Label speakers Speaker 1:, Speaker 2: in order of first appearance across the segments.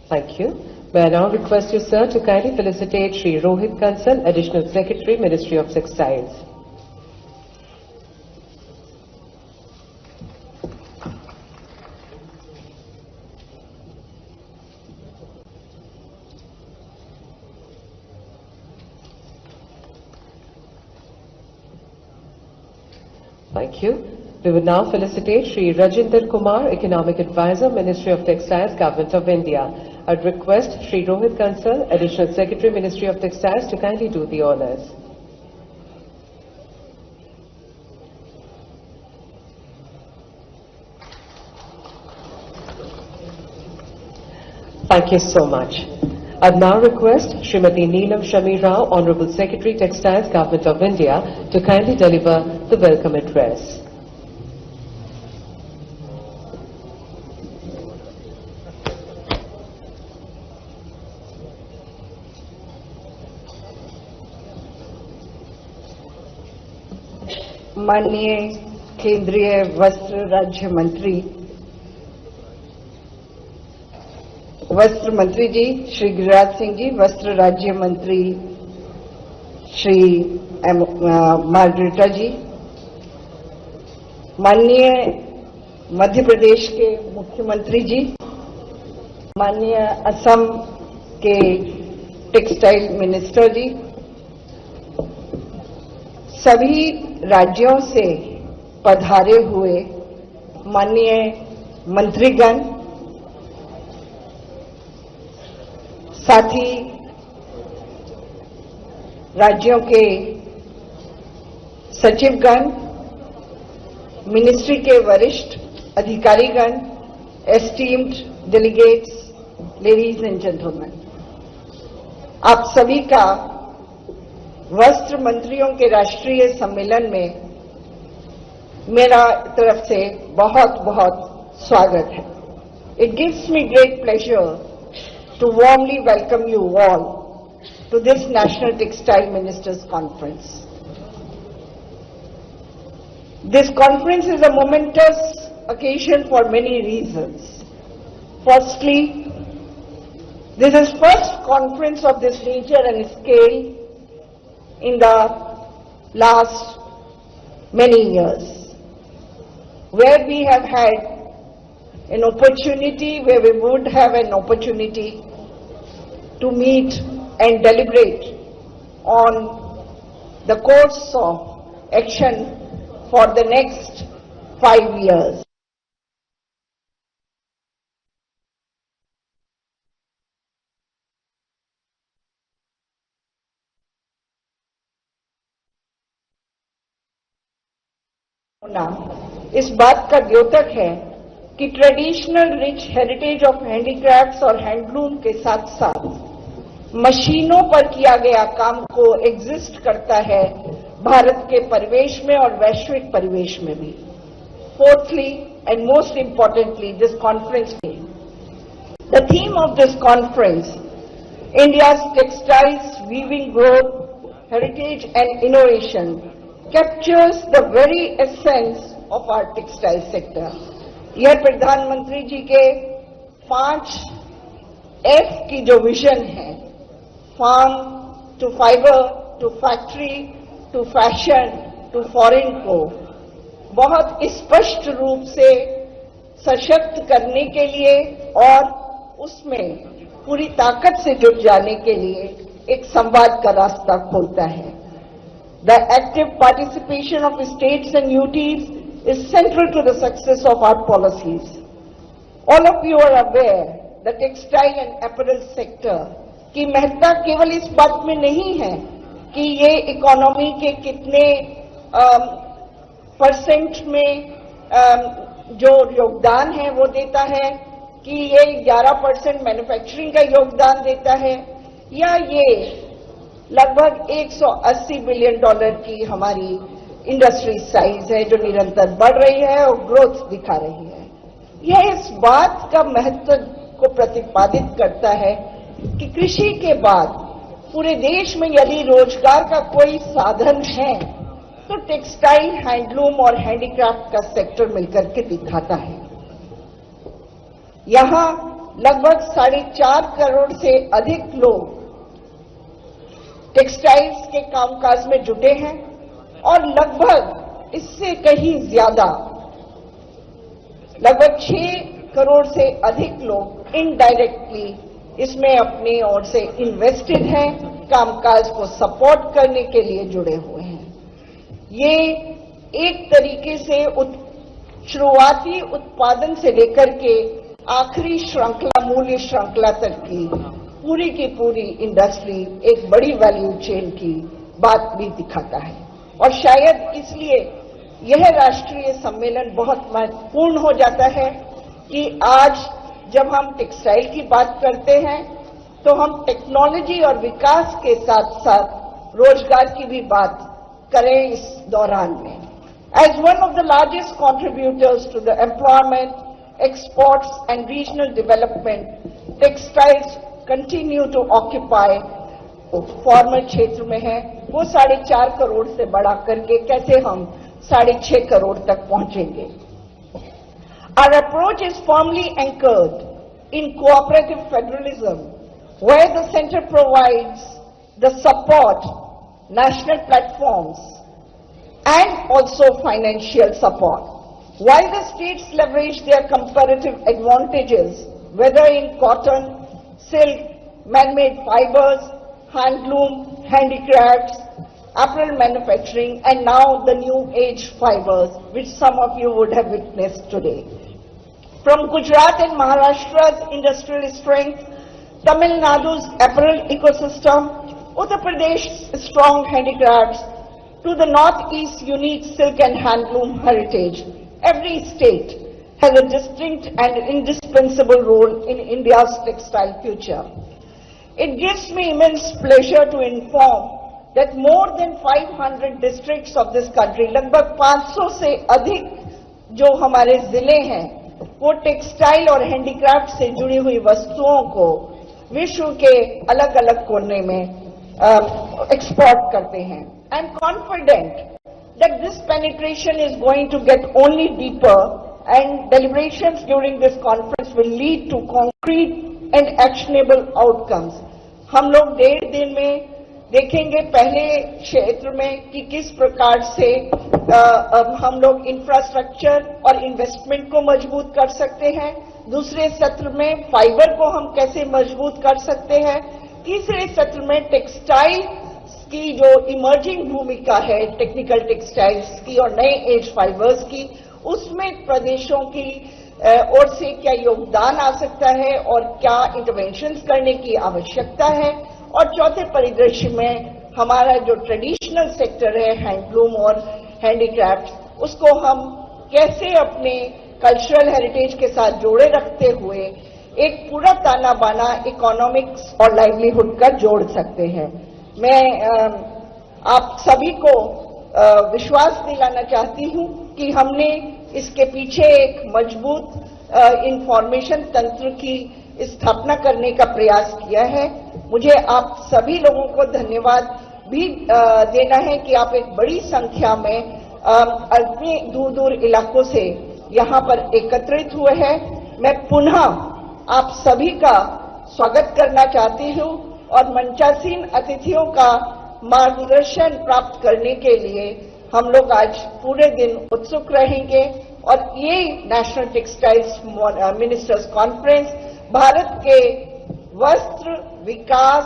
Speaker 1: Thank you. May I now request you, sir, to kindly felicitate Shri Rohit Kansal, Additional Secretary, Ministry of Textiles. Thank you. We will now felicitate Shri Rajinder Kumar, Economic Advisor, Ministry of Textiles, Government of India. I'd request Shri Rohit Kansal, Additional Secretary, Ministry of Textiles, to kindly do the honours. Thank you so much. I'd now request Srimati Neelam Shami Rao, Honorable Secretary, Textiles, Government of India, to kindly deliver the welcome address.
Speaker 2: माननीय केंद्रीय वस्त्र राज्य मंत्री वस्त्र मंत्री जी श्री गिरिराज सिंह जी, वस्त्र राज्य मंत्री श्री मार्गरेटा जी, माननीय मध्य प्रदेश के मुख्यमंत्री जी, माननीय असम के टेक्सटाइल मिनिस्टर जी, सभी राज्यों से पधारे हुए माननीय मंत्रीगण, साथ ही राज्यों के सचिवगण, मिनिस्ट्री के वरिष्ठ अधिकारीगण, esteemed delegates, ladies and gentleman, आप सभी का वस्त्र मंत्रियों के राष्ट्रीय सम्मेलन में मेरा तरफ से बहुत बहुत स्वागत है। It gives me great pleasure to warmly welcome you all to this National Textile Ministers Conference. This conference is a momentous occasion for many reasons. Firstly, this is first conference of this nature and scale in the last many years, where we have had an opportunity, where we would have an opportunity to meet and deliberate on the course of action for the next 5 years. इस बात का द्योतक है कि traditional rich heritage of handicrafts और handloom के साथ साथ मशीनों पर किया गया काम को एग्जिस्ट करता है भारत के परिवेश में और वैश्विक परिवेश में भी। Fourthly and most importantly, this conference में the theme of this conference, India's textiles weaving growth, heritage and innovation, captures the very essence of our textile sector. यह प्रधानमंत्री जी के 5 F की जो विजन है, farm to fibre to factory to fashion to foreign को बहुत स्पष्ट रूप से सशक्त करने के लिए और उसमें पूरी ताकत से जुट जाने के लिए एक संवाद का रास्ता खोलता है। The active participation of states and UTs is central to the success of our policies. All of you are aware the textile and apparel sector की महत्ता केवल इस बात में नहीं है कि ये इकोनॉमी के कितने परसेंट में जो योगदान है वो देता है, कि ये 11% मैन्युफैक्चरिंग का योगदान देता है, या ये लगभग $180 बिलियन की हमारी इंडस्ट्री साइज है जो निरंतर बढ़ रही है और ग्रोथ दिखा रही है। यह इस बात का महत्व को प्रतिपादित करता है कि कृषि के बाद पूरे देश में यदि रोजगार का कोई साधन है तो टेक्सटाइल, हैंडलूम और हैंडीक्राफ्ट का सेक्टर मिलकर के दिखाता है। यहाँ लगभग 4.5 करोड़ से अधिक लोग टेक्सटाइल्स के कामकाज में जुटे हैं और लगभग इससे कहीं ज्यादा लगभग 6 करोड़ से अधिक लोग इनडायरेक्टली इसमें अपनी ओर से इन्वेस्टेड हैं, कामकाज को सपोर्ट करने के लिए जुड़े हुए हैं। ये एक तरीके से शुरुआती उत्पादन से लेकर के आखिरी श्रृंखला, मूल्य श्रृंखला तक की पूरी इंडस्ट्री एक बड़ी वैल्यू चेन की बात भी दिखाता है। और शायद इसलिए यह राष्ट्रीय सम्मेलन बहुत महत्वपूर्ण हो जाता है कि आज जब हम टेक्सटाइल की बात करते हैं तो हम टेक्नोलॉजी और विकास के साथ साथ रोजगार की भी बात करें इस दौरान में। As one of the largest contributors to the employment, exports and regional development, textiles continue to occupy formal क्षेत्र में है, वो 4.5 करोड़ से बढ़ा करके कैसे हम 6.5 करोड़ तक पहुंचेंगे। Our approach is firmly anchored in cooperative federalism, where the center provides the support, national platforms, and also financial support, while the states leverage their comparative advantages, whether in cotton, silk, man-made fibers, handloom, handicrafts, apparel manufacturing, and now the new age fibers, which some of you would have witnessed today. From Gujarat and Maharashtra's industrial strength, Tamil Nadu's apparel ecosystem, Uttar Pradesh's strong handicrafts, to the Northeast's unique silk and handloom heritage, every state has a distinct and indispensable role in India's textile future. It gives me immense pleasure to inform that more than 500 districts of this country, लगभग 500 से अधिक जो हमारे जिले हैं, वो textile और handicraft से जुड़ी हुई वस्तुओं को विश्व के अलग अलग कोने में एक्सपोर्ट करते हैं। I am confident that this penetration is going to get only deeper and deliberations during this conference will lead to concrete and actionable outcomes. हम लोग 1.5 दिन में देखेंगे पहले क्षेत्र में कि किस प्रकार से हम लोग इंफ्रास्ट्रक्चर और इन्वेस्टमेंट को मजबूत कर सकते हैं, दूसरे सत्र में फाइबर को हम कैसे मजबूत कर सकते हैं, तीसरे सत्र में टेक्सटाइल की जो इमर्जिंग भूमिका है टेक्निकल टेक्सटाइल्स की और नए एज फाइबर्स की, उसमें प्रदेशों की ओर से क्या योगदान आ सकता है और क्या इंटरवेंशंस करने की आवश्यकता है, और चौथे परिदृश्य में हमारा जो ट्रेडिशनल सेक्टर है हैंडलूम और हैंडीक्राफ्ट, उसको हम कैसे अपने कल्चरल हेरिटेज के साथ जोड़े रखते हुए एक पूरा ताना बाना इकोनॉमिक्स और लाइवलीहुड का जोड़ सकते हैं। मैं आप सभी को विश्वास दिलाना चाहती हूं कि हमने इसके पीछे एक मजबूत इंफॉर्मेशन तंत्र की स्थापना करने का प्रयास किया है। मुझे आप सभी लोगों को धन्यवाद भी देना है कि आप एक बड़ी संख्या में अपने दूर दूर इलाकों से यहाँ पर एकत्रित हुए हैं। मैं पुनः आप सभी का स्वागत करना चाहती हूँ और मंचासीन अतिथियों का मार्गदर्शन प्राप्त करने के लिए हम लोग आज पूरे दिन उत्सुक रहेंगे। और ये national textiles ministers conference Bharat के वस्त्र विकास,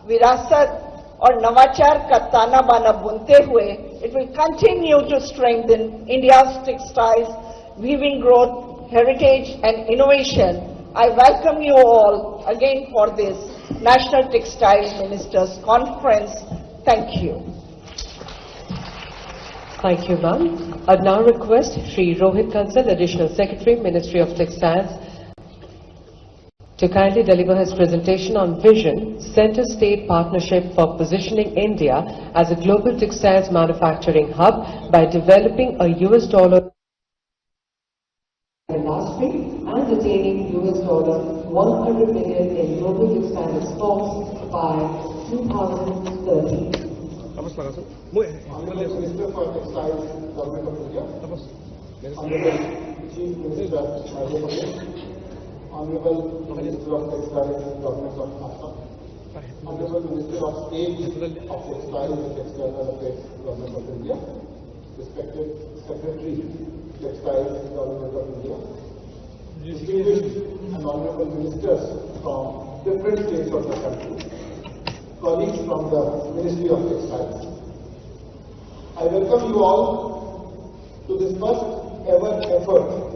Speaker 2: विरासत और नवाचार का ताना बाना बुनते हुए it will continue to strengthen India's textiles weaving growth, heritage and innovation. I welcome you all again for this National Textile Ministers Conference. Thank you.
Speaker 1: Thank you, ma'am. I now request Shri Rohit Kansal, Additional Secretary, Ministry of Textiles, to kindly deliver his presentation on Vision, Center-State Partnership for Positioning India as a Global Textiles Manufacturing Hub by developing a $100 industry and attaining $100 million in global textile exports by 2030.
Speaker 3: Minister for Textiles, Government of India, Honorable Chief Minister, Honorable Minister of Textiles, Government of Assam, Honorable Minister of State of Textiles and External Affairs, Government of India, respected Secretary, Textiles, Government of India, distinguished and honorable ministers from different states of the country, colleagues from the Ministry of Textiles. I welcome you all to this first ever effort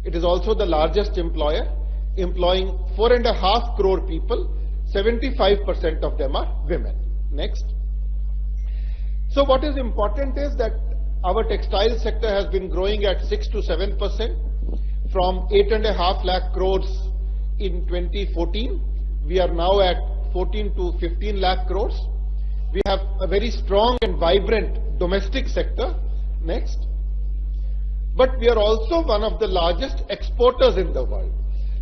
Speaker 3: It is also the largest employer, employing 4.5 crore people. 75% of them are women. Next. So what is important is that our textile sector has been growing at 6 to 7%. From 8.5 lakh crores in 2014, we are now at 14 to 15 lakh crores. We have a very strong and vibrant domestic sector. Next. But we are also one of the largest exporters in the world.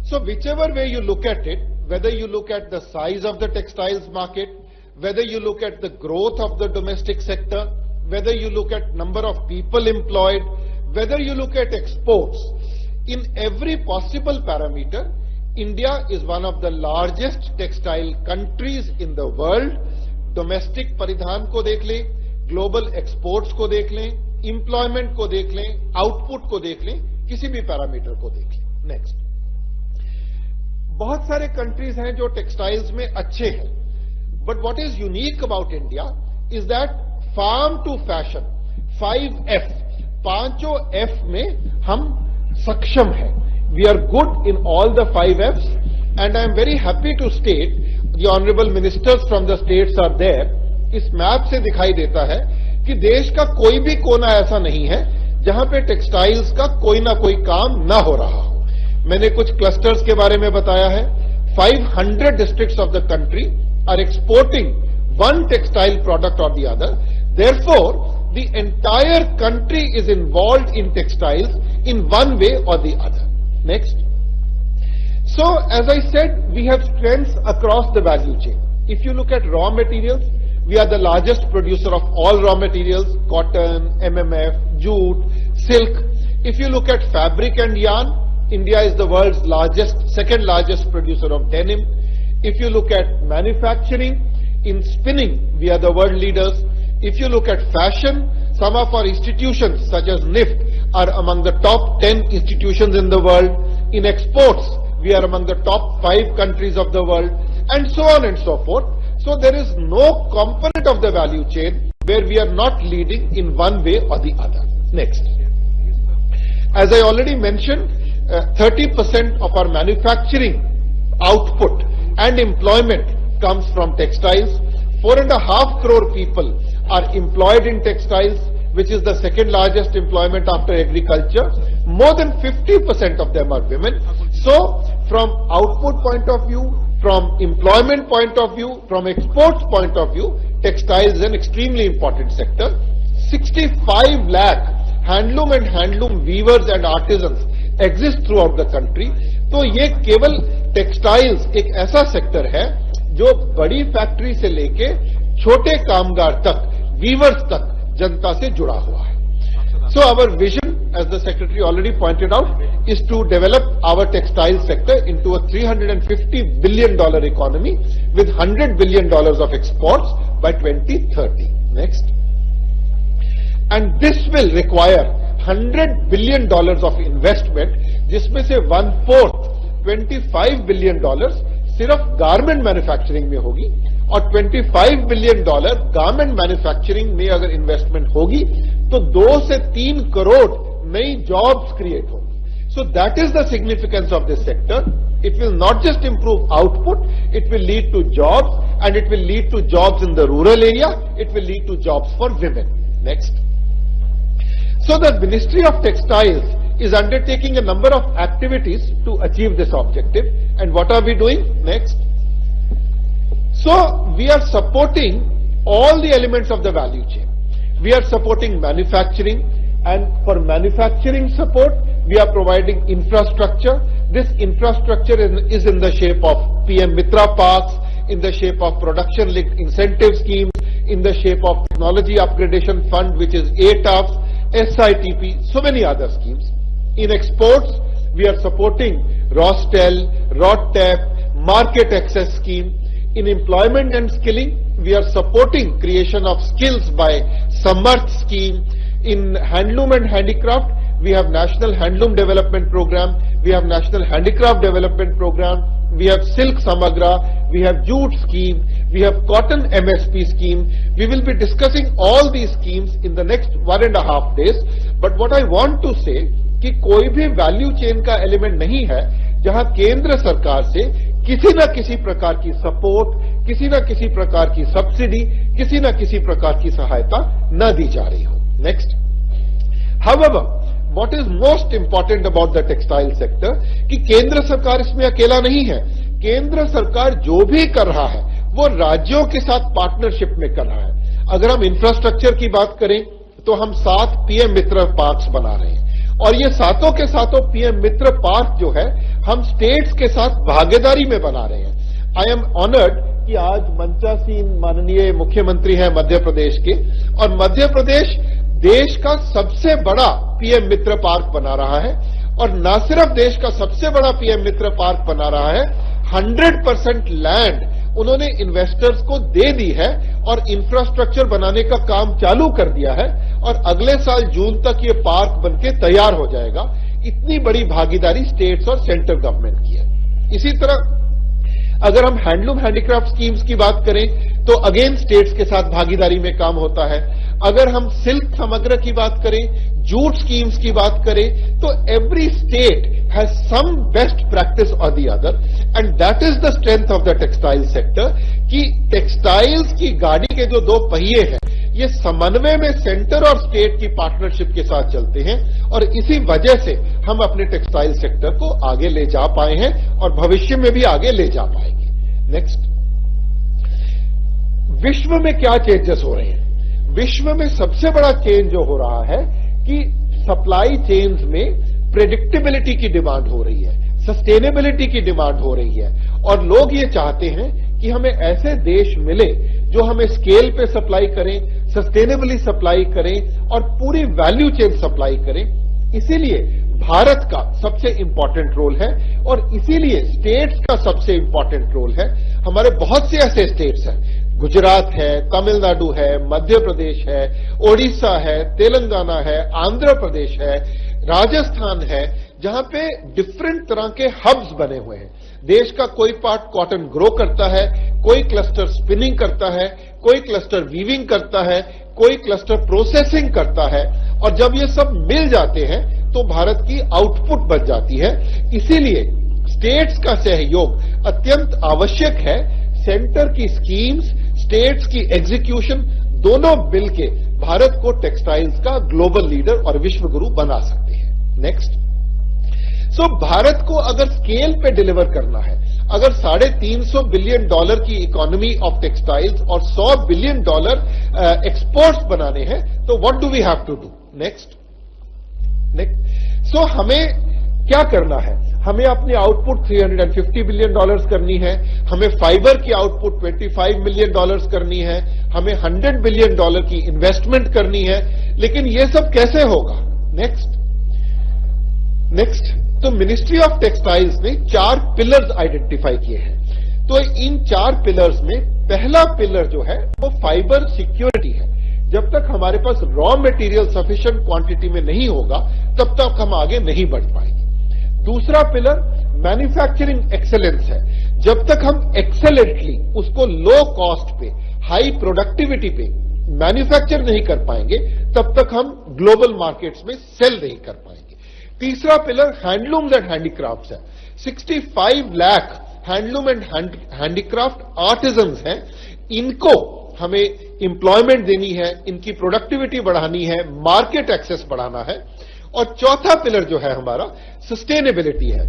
Speaker 3: So whichever way you look at it, whether you look at the size of the textiles market, whether you look at the growth of the domestic sector, whether you look at number of people employed, whether you look at exports, in every possible parameter, India is one of the largest textile countries in the world. Domestic परिधान को देख लें, global exports को देख लें, employment को देख लें, output को देख लें, किसी भी पैरामीटर को देख लें. नेक्स्ट. बहुत सारे कंट्रीज हैं जो टेक्सटाइल्स में अच्छे हैं, but what is unique about India is that farm to fashion 5F, पांचों F में हम सक्षम हैं. We are good in all the 5Fs and I am very happy to state the honourable ministers from the states are there. इस map से दिखाई देता है कि देश का कोई भी कोना ऐसा नहीं है जहां पे टेक्सटाइल्स का कोई ना कोई काम ना हो रहा हो. मैंने कुछ क्लस्टर्स के बारे में बताया है. 500 districts of the country are exporting one textile product or the other. Therefore the entire country is involved in textiles in one way or the other. Next. So, as I said, we have strengths across the value chain. If you look at raw materials, we are the largest producer of all raw materials: cotton, MMF, jute, silk. If you look at fabric and yarn, India is the world's second largest producer of denim. If you look at manufacturing, in spinning, we are the world leaders. If you look at fashion, some of our institutions, such as NIFT, are among the top 10 institutions in the world. In exports, we are among the top 5 countries of the world, and so on and so forth. So there is no component of the value chain where we are not leading in one way or the other. Next. As I already mentioned, 30% of our manufacturing output and employment comes from textiles. 4.5 crore people are employed in textiles, which is the second largest employment after agriculture. More than 50% of them are women. So, from output point of view, from employment point of view, from exports point of view, textiles is an extremely important sector. 65 lakh handloom and handloom weavers and artisans exist throughout the country. तो ये केवल textiles एक ऐसा sector है जो बड़ी factory से लेके छोटे कामगार तक, वीवर्स तक जनता से जुड़ा हुआ है. So our vision, as the Secretary already pointed out, is to develop our textile sector into a $350 billion economy with $100 billion of exports by 2030. Next. And this will require $100 billion of investment, जिसमें से 1/4, $25 billion सिर्फ garment manufacturing में होगी, और $25 billion garment manufacturing में अगर investment होगी तो 2 से 3 करोड़ नई जॉब्स क्रिएट होगी. So that is the significance of this sector. It will not just improve output, it will lead to jobs and it will lead to jobs in the rural area, it will lead to jobs for women. Next. So the Ministry of Textiles is undertaking a number of activities to achieve this objective. And what are we doing? Next. So we are supporting all the elements of the value chain. We are supporting manufacturing, and for manufacturing support, we are providing infrastructure. This infrastructure is in the shape of PM Mitra Parks, in the shape of production-linked incentive schemes, in the shape of technology upgradation fund, which is ATAFs, SITP, so many other schemes. In exports, we are supporting Rostel, RODTEP, market access scheme. In employment and skilling, we are supporting creation of skills by Samarth scheme. In handloom and handicraft, we have National Handloom Development Program, we have National Handicraft Development Program, we have Silk Samagra, we have Jute scheme, we have Cotton MSP scheme. We will be discussing all these schemes in the next 1.5 days. But what I want to say कि कोई भी value chain का element नहीं है जहां केंद्र सरकार से किसी न किसी प्रकार की सपोर्ट, किसी न किसी प्रकार की सब्सिडी, किसी न किसी प्रकार की सहायता न दी जा रही हो. Next. However, what is most important about the textile sector कि केंद्र सरकार इसमें अकेला नहीं है. केंद्र सरकार जो भी कर रहा है वो राज्यों के साथ पार्टनरशिप में कर रहा है. अगर हम इंफ्रास्ट्रक्चर की बात करें तो हम 7 पीएम मित्र पार्क्स बना रहे हैं, और ये सातों के सातों पीएम मित्र पार्क जो है हम स्टेट्स के साथ भागीदारी में बना रहे हैं. आई एम ऑनर्ड कि आज मंचासीन माननीय मुख्यमंत्री हैं मध्य प्रदेश के, और मध्य प्रदेश देश का सबसे बड़ा पीएम मित्र पार्क बना रहा है. और न सिर्फ देश का सबसे बड़ा पीएम मित्र पार्क बना रहा है, 100% लैंड उन्होंने इन्वेस्टर्स को दे दी है और इंफ्रास्ट्रक्चर बनाने का काम चालू कर दिया है, और अगले साल जून तक ये पार्क बनके तैयार हो जाएगा. इतनी बड़ी भागीदारी स्टेट्स और सेंट्रल गवर्नमेंट की है. इसी तरह अगर हम हैंडलूम हैंडीक्राफ्ट स्कीम्स की बात करें तो अगेन स्टेट्स के साथ भागीदारी में काम होता है. अगर हम सिल्क समग्र की बात करें, जूट स्कीम्स की बात करें, तो every state has some best practice or the other, and that is the strength of the textile sector कि टेक्सटाइल्स की गाड़ी के जो 2 पहिए हैं ये समन्वय में सेंटर और स्टेट की पार्टनरशिप के साथ चलते हैं, और इसी वजह से हम अपने टेक्सटाइल सेक्टर को आगे ले जा पाए हैं और भविष्य में भी आगे ले जा पाएंगे. नेक्स्ट. विश्व में क्या चेंजेस हो रहे हैं? विश्व में सबसे बड़ा चेंज जो हो रहा है कि सप्लाई चेन्स में प्रेडिक्टेबिलिटी की डिमांड हो रही है, सस्टेनेबिलिटी की डिमांड हो रही है, और लोग ये चाहते हैं कि हमें ऐसे देश मिले जो हमें स्केल पे सप्लाई करें, सस्टेनेबली सप्लाई करें और पूरी वैल्यू चेन सप्लाई करें. इसीलिए भारत का सबसे इंपॉर्टेंट रोल है, और इसीलिए स्टेट्स का सबसे इंपॉर्टेंट रोल है. हमारे बहुत से ऐसे स्टेट्स हैं, गुजरात है, तमिलनाडु है, मध्य प्रदेश है, ओडिशा है, तेलंगाना है, आंध्र प्रदेश है, राजस्थान है, जहां पे डिफरेंट तरह के हब्स बने हुए हैं. देश का कोई पार्ट कॉटन ग्रो करता है, कोई क्लस्टर स्पिनिंग करता है, कोई क्लस्टर वीविंग करता है, कोई क्लस्टर प्रोसेसिंग करता है, और जब ये सब मिल जाते हैं तो भारत की आउटपुट बन जाती है. इसीलिए स्टेट्स का सहयोग अत्यंत आवश्यक है. सेंटर की स्कीम्स, स्टेट्स की एग्जीक्यूशन दोनों मिलके भारत को टेक्सटाइल्स का ग्लोबल लीडर और विश्व गुरु बना सकते हैं. नेक्स्ट. सो भारत को अगर स्केल पे डिलीवर करना है, अगर $350 बिलियन की इकोनॉमी ऑफ टेक्सटाइल्स और $100 बिलियन एक्सपोर्ट्स बनाने हैं, तो what do we have to do? Next. So हमें क्या करना है? हमें अपनी आउटपुट $350 बिलियन करनी है, हमें फाइबर की आउटपुट $25 मिलियन करनी है, हमें $100 बिलियन की इन्वेस्टमेंट करनी है. लेकिन यह सब कैसे होगा? नेक्स्ट. तो मिनिस्ट्री ऑफ टेक्सटाइल्स ने 4 पिलर्स आइडेंटिफाई किए हैं. तो इन 4 पिलर्स में पहला पिलर जो है वो फाइबर सिक्योरिटी है. जब तक हमारे पास रॉ मटेरियल सफिशिएंट क्वांटिटी में नहीं होगा तब तक हम आगे नहीं बढ़ पाएंगे. दूसरा पिलर मैन्युफैक्चरिंग एक्सेलेंस है. जब तक हम एक्सेलेंटली उसको लो कॉस्ट पे, हाई प्रोडक्टिविटी पे मैन्युफैक्चर नहीं कर पाएंगे तब तक हम ग्लोबल मार्केट्स में सेल नहीं कर पाएंगे. तीसरा पिलर हैंडलूम्स एंड हैंडीक्राफ्ट्स है. 65 lakh handloom and handicraft artisans हैं, इनको हमें एम्प्लॉयमेंट देनी है, इनकी प्रोडक्टिविटी बढ़ानी है, मार्केट एक्सेस बढ़ाना है। और चौथा पिलर जो है हमारा सस्टेनेबिलिटी है।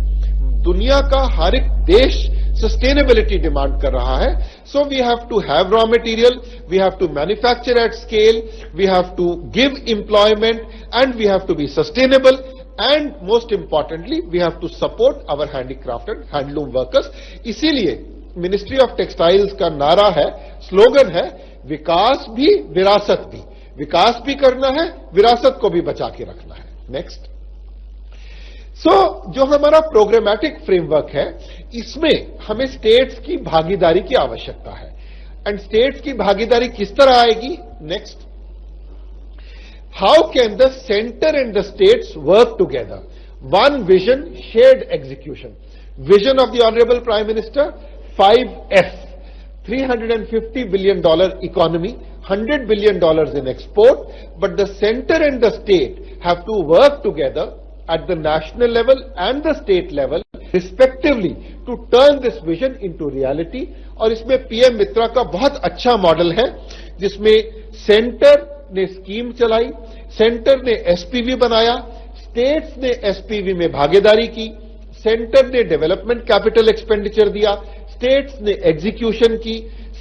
Speaker 3: दुनिया का हर एक देश सस्टेनेबिलिटी डिमांड कर रहा है। So we have to have raw material, we have to manufacture at scale, we have to give employment and we have to be sustainable and most importantly we have to support our handicraft and handloom workers. इसीलिए ministry of textiles का नारा है, slogan है, विकास भी विरासत भी। विकास भी करना है, विरासत को भी बचा के रखना है। नेक्स्ट। जो हमारा प्रोग्रामेटिक फ्रेमवर्क है, इसमें हमें स्टेट्स की भागीदारी की आवश्यकता है। एंड स्टेट्स की भागीदारी किस तरह आएगी? Next. How can the centre and the states work together? One vision, shared execution. Vision of the honourable prime minister, 5F, $350 billion economy, $100 billion in export, but the center and the state have to work together at the national level and the state level respectively to turn this vision into reality। और इसमें PM मित्रा का बहुत अच्छा model है, जिसमें centre ने scheme चलाई, centre ने एसपीवी बनाया, स्टेट्स ने एसपीवी में भागीदारी की, सेंटर ने डेवलपमेंट कैपिटल एक्सपेंडिचर दिया, स्टेट्स ने एग्जीक्यूशन की,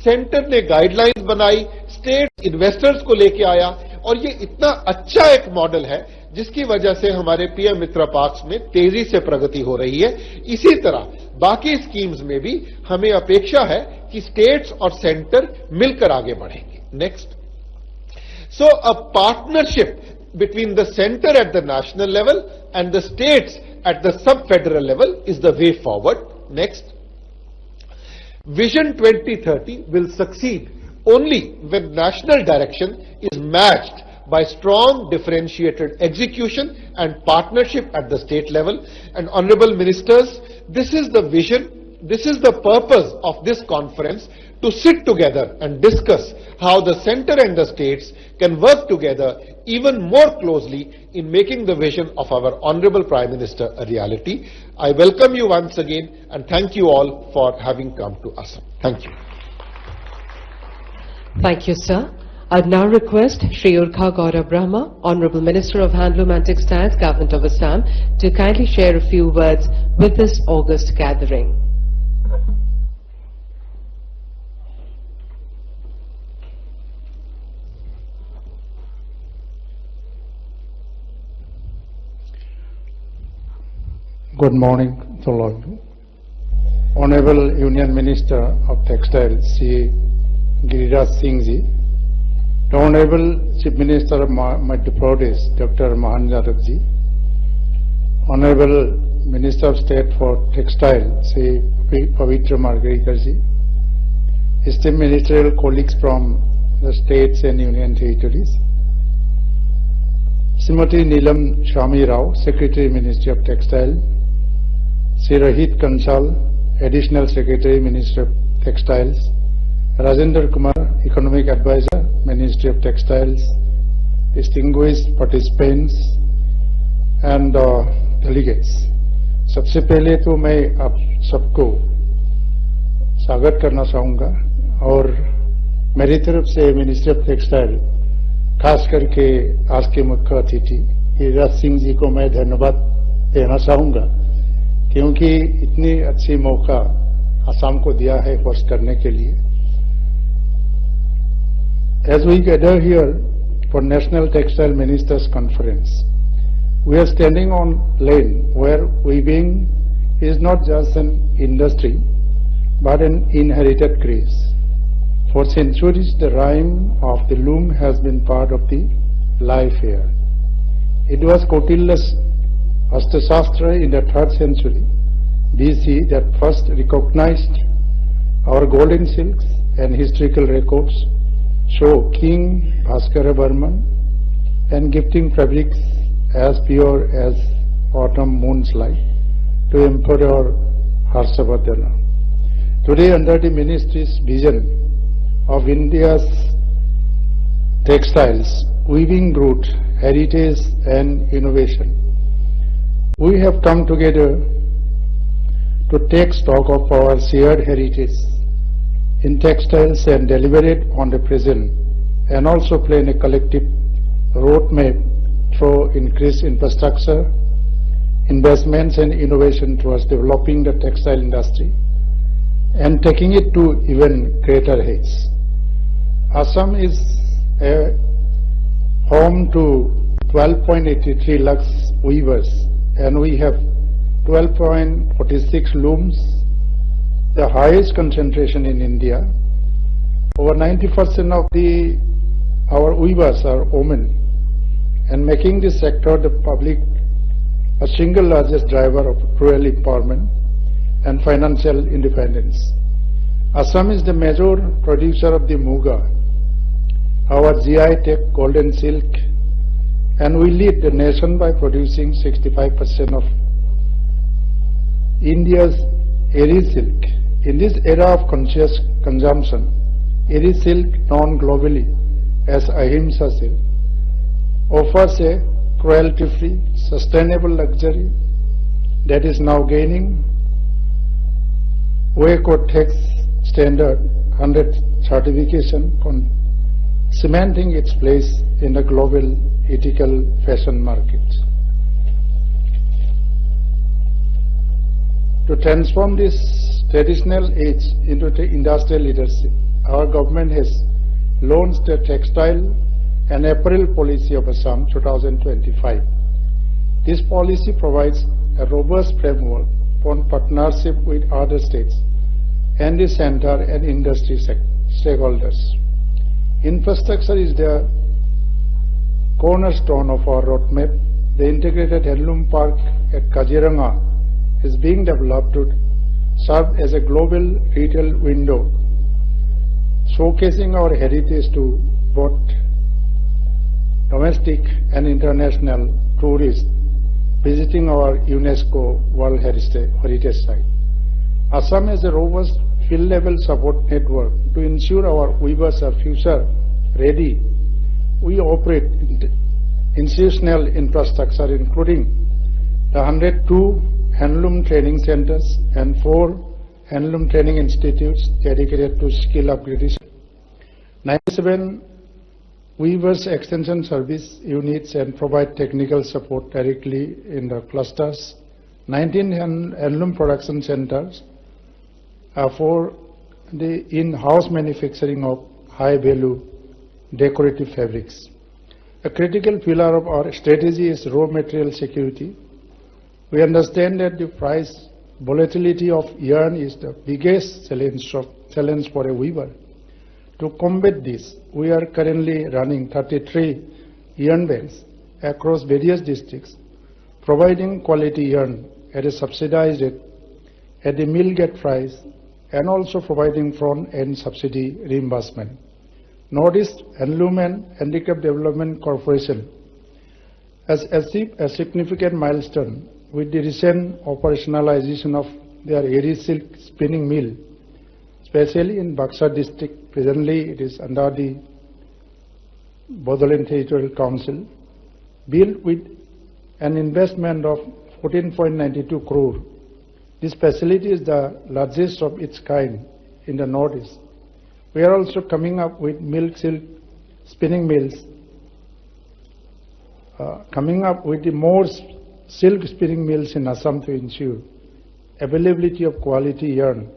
Speaker 3: सेंटर ने गाइडलाइंस बनाई, स्टेट इन्वेस्टर्स को लेके आया। और ये इतना अच्छा एक मॉडल है जिसकी वजह से हमारे पीएम मित्रा पार्क्स में तेजी से प्रगति हो रही है। इसी तरह बाकी स्कीम्स में भी हमें अपेक्षा है कि स्टेट्स और सेंटर मिलकर आगे बढ़ेंगे। Next. So a partnership between the center at the national level and the states at the sub-federal level is the way forward. Next. Vision 2030 will succeed only when national direction is matched by strong differentiated execution and partnership at the state level. And honorable ministers, this is the vision, this is the purpose of this conference, to sit together and discuss how the center and the states can work together even more closely in making the vision of our Honorable Prime Minister a reality. I welcome you once again and thank you all for having come to Assam. Thank you.
Speaker 1: Thank you, sir. I'd now request Shri Urkha Gaurav Brahma, Honorable Minister of Handloom and Textiles, Government of Assam, to kindly share a few words with this august gathering.
Speaker 4: Good morning to all of you. Honorable Union Minister of Textiles, Shri Giriraj Singh Ji, the Honorable Chief Minister of Madhya Pradesh, Dr. Mohan Yadav Ji, Honorable Minister of State for Textile, Shri Pavitra Margarikar Ji, esteemed ministerial colleagues from the states and union territories, Srimati Neelam Shami Rao, Secretary, Ministry of Textile, Sri Rohit Kansal, Additional Secretary, Ministry of Textiles, Rajendra Kumar, Economic Advisor, Ministry of Textiles, distinguished participants and delegates. सबसे पहले तो मैं आप सबको स्वागत करना चाहूँगा और मेरी तरफ से मिनिस्ट्री ऑफ टेक्सटाइल, खास करके आज के मुख्य अतिथि गिरिराज सिंह जी को मैं धन्यवाद देना चाहूँगा, क्योंकि इतनी अच्छी मौका असम को दिया है होस्ट करने के लिए। As we gather here for National Textile Ministers Conference, we are standing on lane where weaving is not just an industry but an inherited grace. For centuries, the rhyme of the loom has been part of the life here. It was Kautilya's Astasastra in the 3rd century BC that first recognized our golden silks, and historical records show King Bhaskara Varman and gifting fabrics as pure as autumn moon's light to Emperor Harshavardhana. Today, under the ministry's vision of India's textiles, weaving root, heritage and innovation, we have come together to take stock of our shared heritage in textiles and deliver it on the present, and also plan a collective roadmap through increased infrastructure, investments and innovation towards developing the textile industry and taking it to even greater heights. Assam is a home to 12.83 lakhs weavers, and we have 12.46 looms, the highest concentration in India. Over 90% of our weavers are women, and making this sector the public a single largest driver of rural empowerment and financial independence. Assam is the major producer of the muga, our GI tech golden silk, and we lead the nation by producing 65% of India's eri silk. In this era of conscious consumption, eri silk, known globally as Ahimsa silk, offers a cruelty-free, sustainable luxury that is now gaining WECO-TEX standard 100 certification, cementing its place in the global ethical fashion market. To transform this traditional age into the industrial leadership, our government has launched the Textile and Apparel Policy of Assam 2025. This policy provides a robust framework for partnership with other states and the center and industry stakeholders. Infrastructure is the cornerstone of our roadmap. The integrated handloom park at Kaziranga is being developed to serve as a global retail window, showcasing our heritage to both domestic and international tourists visiting our UNESCO World Heritage Site. Assam has a robust field-level support network to ensure our weavers are future-ready. We operate institutional infrastructure including the 102 handloom training centers and 4 handloom training institutes dedicated to skill upgradation, 97 weavers extension service units and provide technical support directly in the clusters, 19 handloom production centers for the in-house manufacturing of high-value decorative fabrics. A critical pillar of our strategy is raw material security. We understand that the price volatility of yarn is the biggest challenge for a weaver. To combat this, we are currently running 33 yarn banks across various districts, providing quality yarn at a subsidized rate at the mill gate price and also providing front-end subsidy reimbursement. Northeast Handloom and Handicraft Development Corporation has achieved a significant milestone with the recent operationalization of their eri silk spinning mill, especially in Buxar district. Presently, it is under the Bodoland Territorial Council, built with an investment of 14.92 crore. This facility is the largest of its kind in the Northeast. We are also coming up with milk silk spinning mills, coming up with the more silk spinning mills in Assam to ensure availability of quality yarn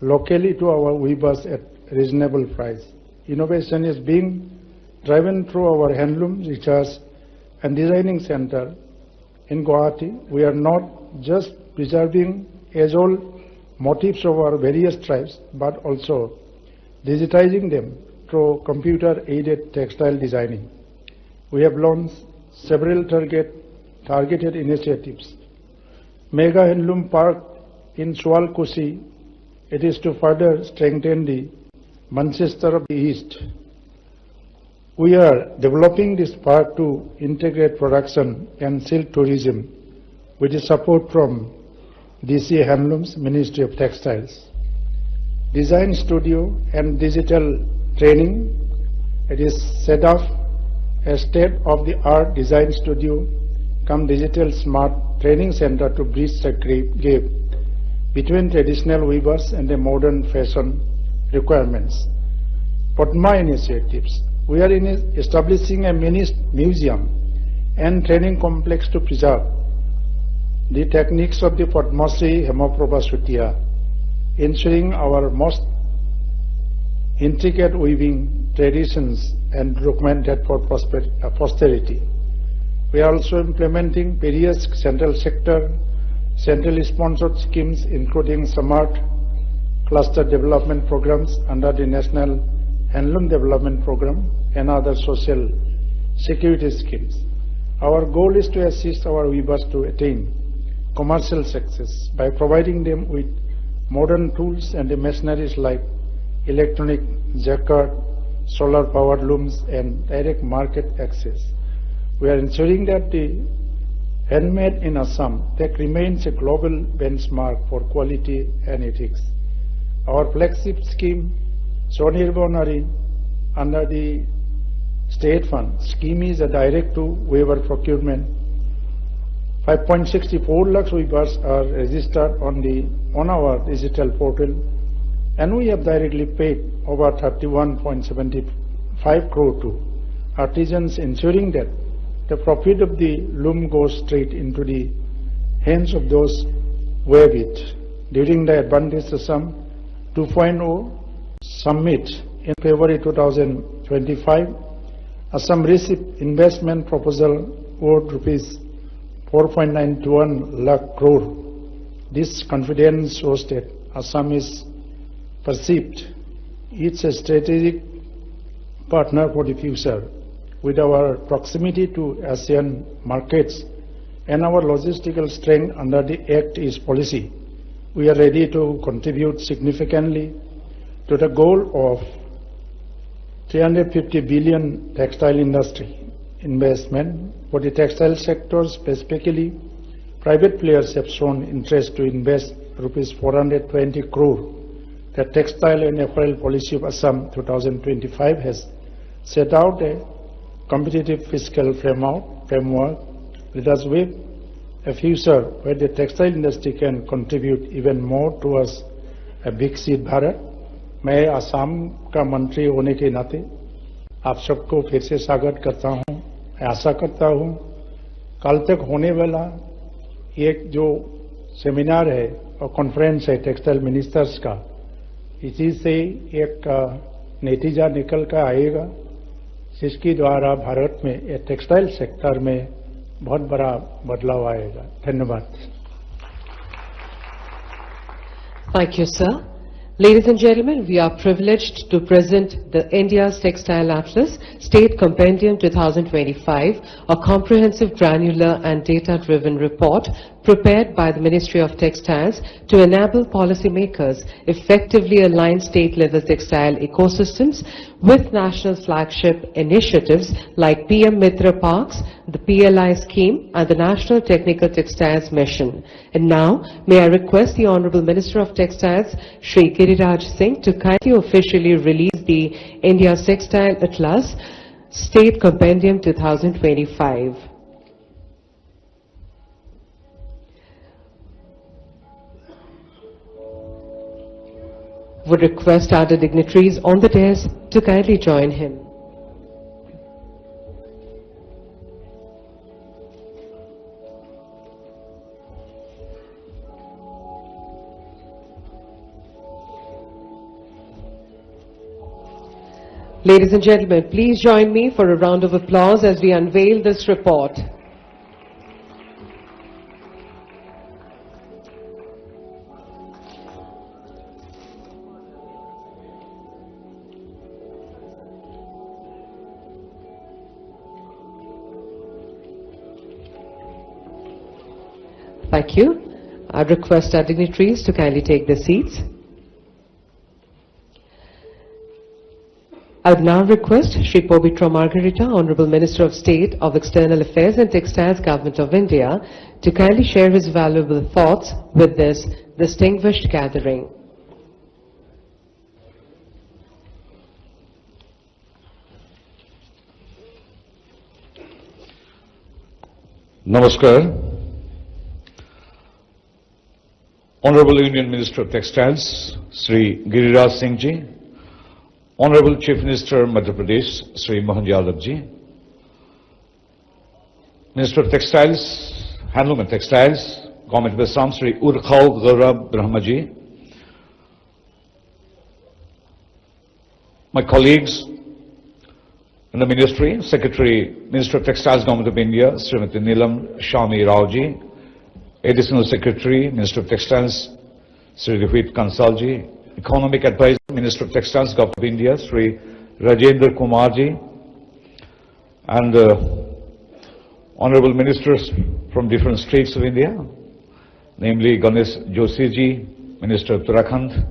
Speaker 4: locally to our weavers at reasonable price. Innovation is being driven through our handloom research and designing center in Guwahati. We are not just preserving age-old motifs of our various tribes, but also digitizing them through computer-aided textile designing. We have launched several targeted initiatives. Mega Handloom Park in Sualkusi, it is to further strengthen the Manchester of the East. We are developing this park to integrate production and silk tourism with the support from DC Handlooms, Ministry of Textiles. Design studio and digital training, it is set up a state-of-the-art design studio come digital smart training center to bridge the gap between traditional weavers and the modern fashion requirements. Padma initiatives. We are establishing a mini museum and training complex to preserve the techniques of the Padmasri Hemaprabha Sutiya, ensuring our most intricate weaving traditions and documented for posterity. We are also implementing various central sponsored schemes, including SMART cluster development programs under the National Handloom Development Program and other social security schemes. Our goal is to assist our weavers to attain commercial success by providing them with modern tools and the machineries like electronic jacquard, solar-powered looms, and direct market access. We are ensuring that the handmade in Assam that remains a global benchmark for quality and ethics. Our flagship scheme, Swanirbar Nari, under the State Fund scheme, is a direct-to-weaver procurement. 5.64 lakhs weavers are registered on our digital portal, and we have directly paid over 31.75 crore to artisans, ensuring that the profit of the loom goes straight into the hands of those who weave it. During the Advantage Assam 2.0 Summit in February 2025, Assam received investment proposal worth rupees 4.91 lakh crore. This confidence shows that Assam is perceived it's a strategic partner for the future. With our proximity to ASEAN markets and our logistical strength under the Act East policy, we are ready to contribute significantly to the goal of 350 billion textile industry investment. For the textile sector specifically, private players have shown interest to invest rupees 420 crore. The Textile and Apparel Policy of Assam 2025 has set out a competitive fiscal framework. Let us with a future where the textile industry can contribute even more towards a Viksit Bharat. मैं असम का मंत्री होने के नाते आप सबको फिर से स्वागत करता हूं। आशा करता हूं कल तक होने वाला एक जो सेमिनार है और कॉन्फ्रेंस है टेक्सटाइल मिनिस्टर्स का, इसी से एक नतीजा निकल कर आएगा जिसके द्वारा भारत में टेक्सटाइल सेक्टर में बहुत बड़ा बदलाव आएगा। धन्यवाद।
Speaker 1: Thank you, sir. Ladies and gentlemen, we are privileged to present the India's Textile Atlas State Compendium 2025, a comprehensive, granular and data-driven report prepared by the Ministry of Textiles to enable policymakers effectively align state-level textile ecosystems with national flagship initiatives like PM Mitra Parks, the PLI scheme and the National Technical Textiles Mission. And now, may I request the Honorable Minister of Textiles, Shri Giriraj Singh, to kindly officially release the India's Textile Atlas State Compendium 2025. Would request other dignitaries on the dais to kindly join him. Ladies and gentlemen, please join me for a round of applause as we unveil this report. Thank you. I request our dignitaries to kindly take their seats. I would now request Shri Povitra Margarita, Honorable Minister of State of External Affairs and Textiles, Government of India, to kindly share his valuable thoughts with this distinguished gathering.
Speaker 5: Namaskar. Honorable Union Minister of Textiles, Sri Giriraj Singh Ji, Honorable Chief Minister Madhya Pradesh, Sri Mohan Yadav Ji, Minister of Textiles, Handloom and Textiles, Government of Assam, Sri Urkhao Gaurav Brahma Ji, my colleagues in the Ministry, Secretary, Minister of Textiles, Government of India, Srimati Neelam Shami Rao Ji, Additional Secretary, Minister of Textiles, Sri Rohit Kansal Ji, Economic Advisor, Minister of Textiles, Government of India, Sri Rajendra Kumar Ji, and Honorable Ministers from different states of India, namely Ganesh Joshi Ji, Minister of Uttarakhand,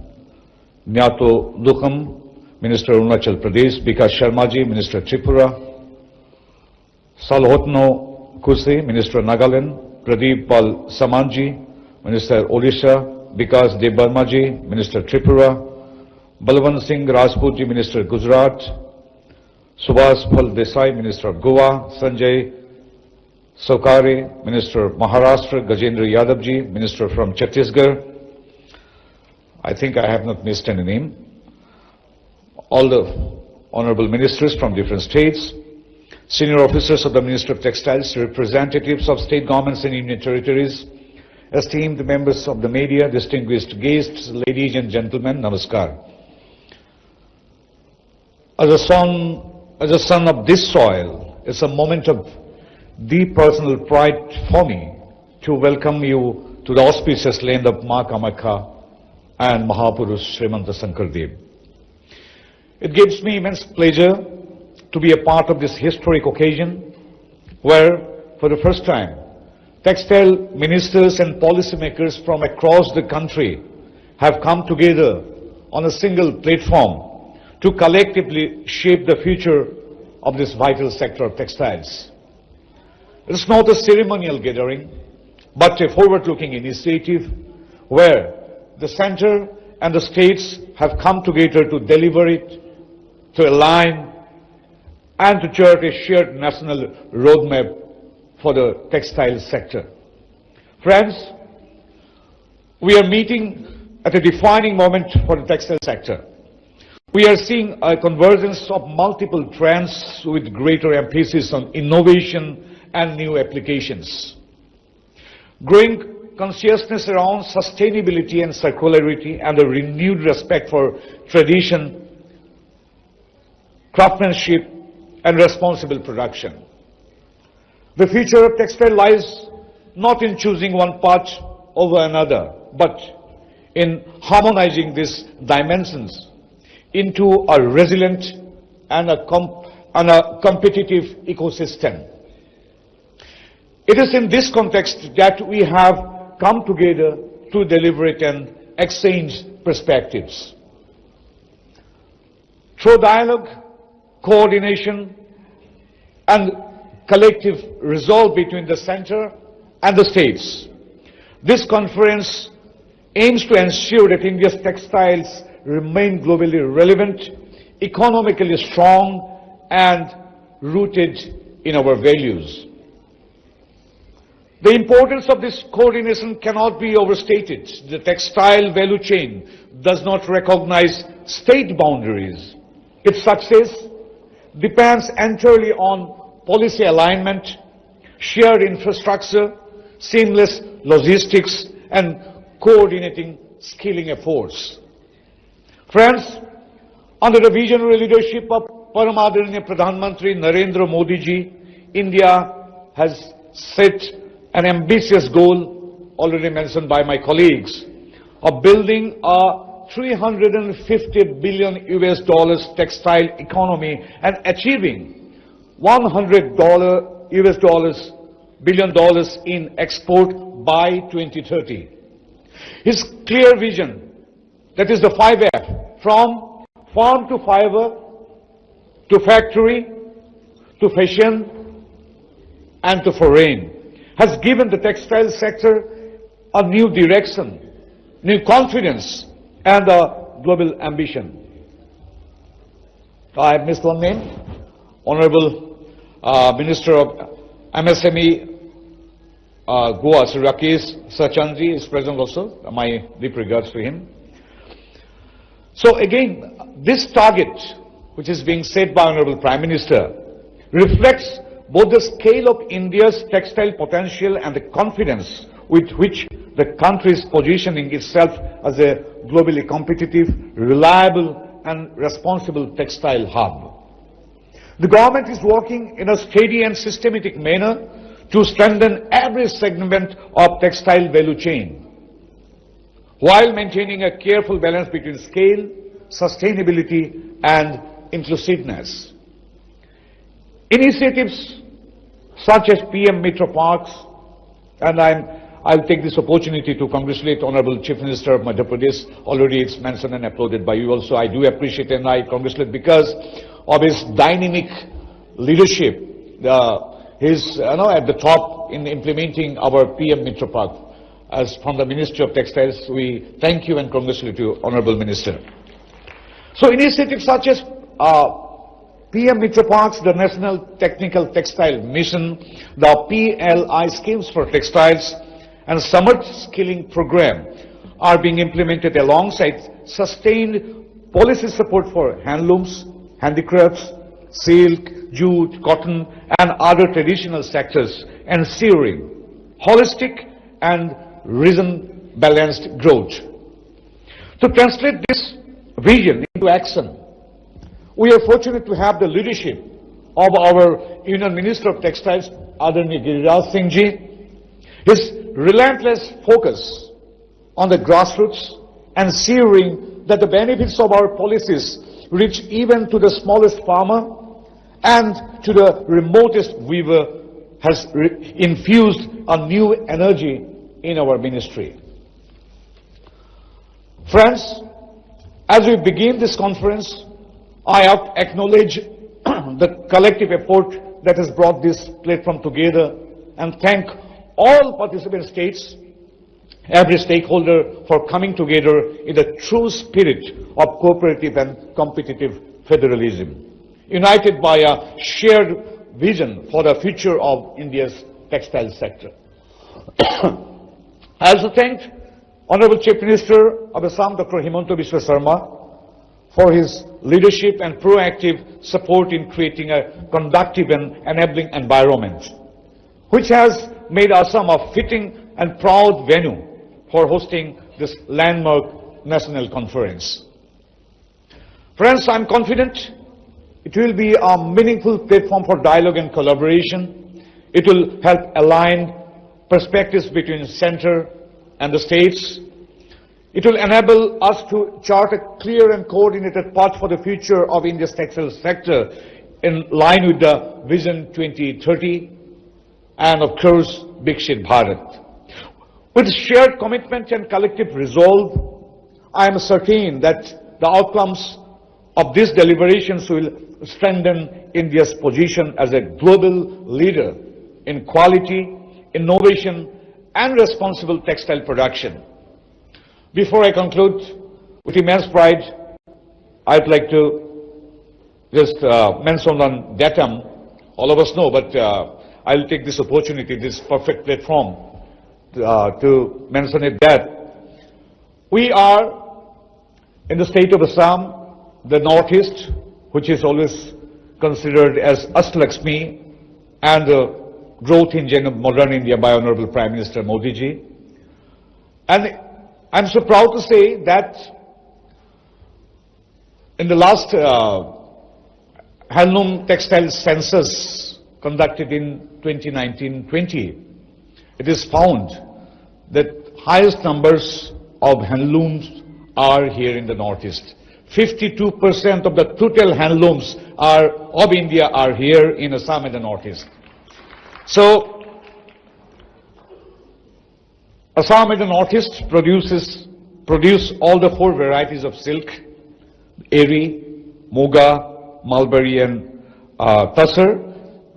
Speaker 5: Nyato Dukam, Minister of Arunachal Pradesh, Bikas Sharma Ji, Minister of Tripura, Salhotno Kusi, Minister of Nagaland, Pradeep Pal Samanji, Minister Odisha, Bikas Debarma Ji, Minister Tripura, Balwant Singh Rajput Ji, Minister Gujarat, Subhas Phal Desai, Minister of Goa, Sanjay Sokare, Minister of Maharashtra, Gajendra Yadav Ji, Minister from Chhattisgarh. I think I have not missed any name. All the honorable ministers from different states, senior officers of the Ministry of Textiles, representatives of state governments and union territories, esteemed members of the media, distinguished guests, ladies and gentlemen, namaskar. As a son of this soil, it's a moment of deep personal pride for me to welcome you to the auspicious land of Ma Kamakya and Mahapurush Srimanta Sankardev. It gives me immense pleasure to be a part of this historic occasion where, for the first time, textile ministers and policymakers from across the country have come together on a single platform to collectively shape the future of this vital sector of textiles. It's not a ceremonial gathering, but a forward-looking initiative where the center and the states have come together to deliberate, to align, and to chart a shared national roadmap for the textile sector. Friends, we are meeting at a defining moment for the textile sector. We are seeing a convergence of multiple trends with greater emphasis on innovation and new applications. Growing consciousness around sustainability and circularity and a renewed respect for tradition, craftsmanship, and responsible production. The future of textile lies not in choosing one path over another, but in harmonizing these dimensions into a resilient and a competitive ecosystem. It is in this context that we have come together to deliberate and exchange perspectives. Through dialogue, coordination, and collective resolve between the center and the states, this conference aims to ensure that India's textiles remain globally relevant, economically strong, and rooted in our values. The importance of this coordination cannot be overstated. The textile value chain does not recognize state boundaries. Its success depends entirely on policy alignment, shared infrastructure, seamless logistics, and coordinating skilling efforts. Friends, under the visionary leadership of Paramadaraniya Pradhan Mantri Narendra Modi ji, India has set an ambitious goal, already mentioned by my colleagues, of building a $350 billion textile economy and achieving $100 billion in export by 2030. His clear vision, that is the 5F, from farm to fiber, to factory, to fashion, and to foreign, has given the textile sector a new direction, new confidence, and a global ambition. I have missed one name. Honorable Minister of MSME Goa, Sri Rakesh Sachandji is present also. My deep regards to him. So again, this target, which is being set by Honorable Prime Minister, reflects both the scale of India's textile potential and the confidence with which the country is positioning itself as a globally competitive, reliable and responsible textile hub. The government is working in a steady and systematic manner to strengthen every segment of textile value chain, while maintaining a careful balance between scale, sustainability and inclusiveness. Initiatives such as PM Metro Parks, and I'll take this opportunity to congratulate Honorable Chief Minister of Madhya Pradesh. Already it's mentioned and applauded by you also. I do appreciate and I congratulate because of his dynamic leadership. He's at the top in implementing our PM Metro Park. As from the Ministry of Textiles, we thank you and congratulate you, Honorable Minister. So initiatives such as PM Metro Parks, the National Technical Textile Mission, the PLI schemes for textiles, and Summer Skilling Program are being implemented alongside sustained policy support for handlooms, handicrafts, silk, jute, cotton, and other traditional sectors, ensuring holistic and region-balanced growth. To translate this vision into action, we are fortunate to have the leadership of our Union Minister of Textiles, Adharaniya Giriraj Singh Ji. His relentless focus on the grassroots, ensuring that the benefits of our policies reach even to the smallest farmer and to the remotest weaver, has infused a new energy in our ministry. Friends, as we begin this conference, I acknowledge the collective effort that has brought this platform together and thank all participant states, every stakeholder for coming together in the true spirit of cooperative and competitive federalism, united by a shared vision for the future of India's textile sector. I also thanked Honorable Chief Minister of Assam, Dr. Himanta Biswa Sarma, for his leadership and proactive support in creating a conducive and enabling environment, which has made Assam a fitting and proud venue for hosting this landmark national conference. Friends, I am confident it will be a meaningful platform for dialogue and collaboration. It will help align perspectives between center and the states. It will enable us to chart a clear and coordinated path for the future of India's textile sector in line with the Vision 2030 and, of course, Viksit Bharat. With shared commitment and collective resolve, I am certain that the outcomes of these deliberations will strengthen India's position as a global leader in quality, innovation, and responsible textile production. Before I conclude, with immense pride, I'd like to just mention one datum. All of us know, but I'll take this opportunity, this perfect platform, to mention it that we are in the state of Assam, the northeast, which is always considered as Astalakshmi and the growth engine of modern India by Honorable Prime Minister Modi ji. And I'm so proud to say that in the last handloom textile census conducted in 2019-20, it is found that highest numbers of handlooms are here in the northeast. 52% of the total handlooms of India are here in Assam and the northeast. So, Assam and the northeast produce all the 4 varieties of silk: Eri, Muga, Mulberry and Tussar.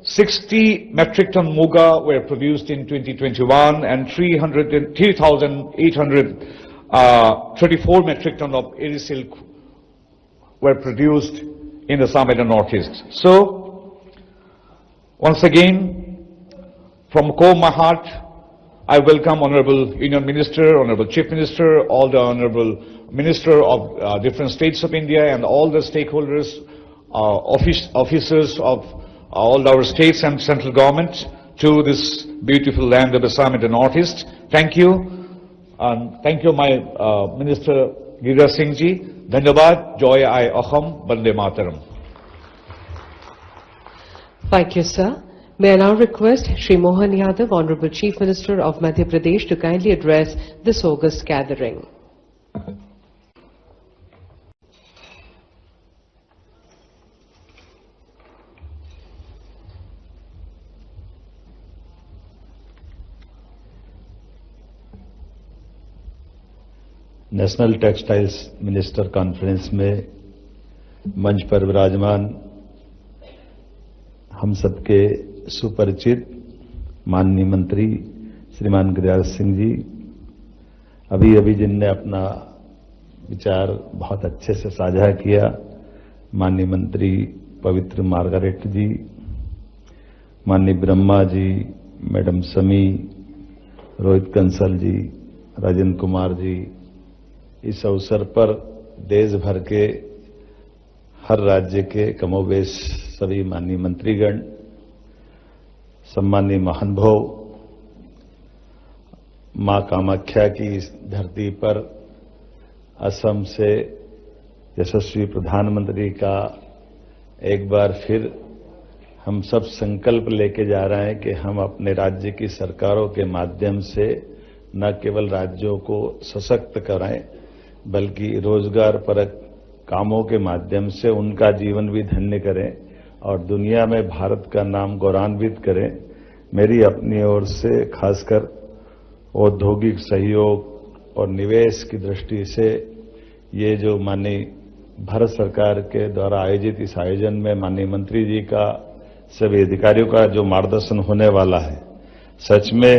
Speaker 5: 60 metric ton Muga were produced in 2021 and 3,834 metric ton of Eri silk were produced in Assam and the northeast. So, once again, from core of my heart, I welcome Honorable Union Minister, Honorable Chief Minister, all the Honorable Minister of different states of India and all the stakeholders, officers of all our states and central government to this beautiful land of Assam in the northeast. Thank you. And thank you, my Minister Giriraj Singh ji. Dhanyabad. Joy I Aham. Bande Mataram.
Speaker 1: Thank you, sir. May I now request Shri Mohan Yadav, Honorable Chief Minister of Madhya Pradesh, to kindly address this august gathering.
Speaker 6: National textiles minister conference में मंच पर विराजमान हम सबके सुपरिचित माननीय मंत्री श्रीमान गिरिराज सिंह जी, अभी जिनने अपना विचार बहुत अच्छे से साझा किया, माननीय मंत्री पवित्र मार्गारेट जी, माननीय ब्रह्मा जी, मैडम समी, रोहित कंसल जी, राजेंद्र कुमार जी, इस अवसर पर देश भर के हर राज्य के कमोबेश सभी माननीय मंत्रीगण, सम्मानीय महानुभाव, मां कामाख्या की इस धरती पर असम से यशस्वी प्रधानमंत्री का एक बार फिर हम सब संकल्प लेके जा रहे हैं कि हम अपने राज्य की सरकारों के माध्यम से न केवल राज्यों को सशक्त कराएं, बल्कि रोजगार परक कामों के माध्यम से उनका जीवन भी धन्य करें और दुनिया में भारत का नाम गौरवान्वित करें। मेरी अपनी ओर से खासकर औद्योगिक सहयोग और निवेश की दृष्टि से ये जो माननीय भारत सरकार के द्वारा आयोजित इस आयोजन में माननीय मंत्री जी का, सभी अधिकारियों का जो मार्गदर्शन होने वाला है, सच में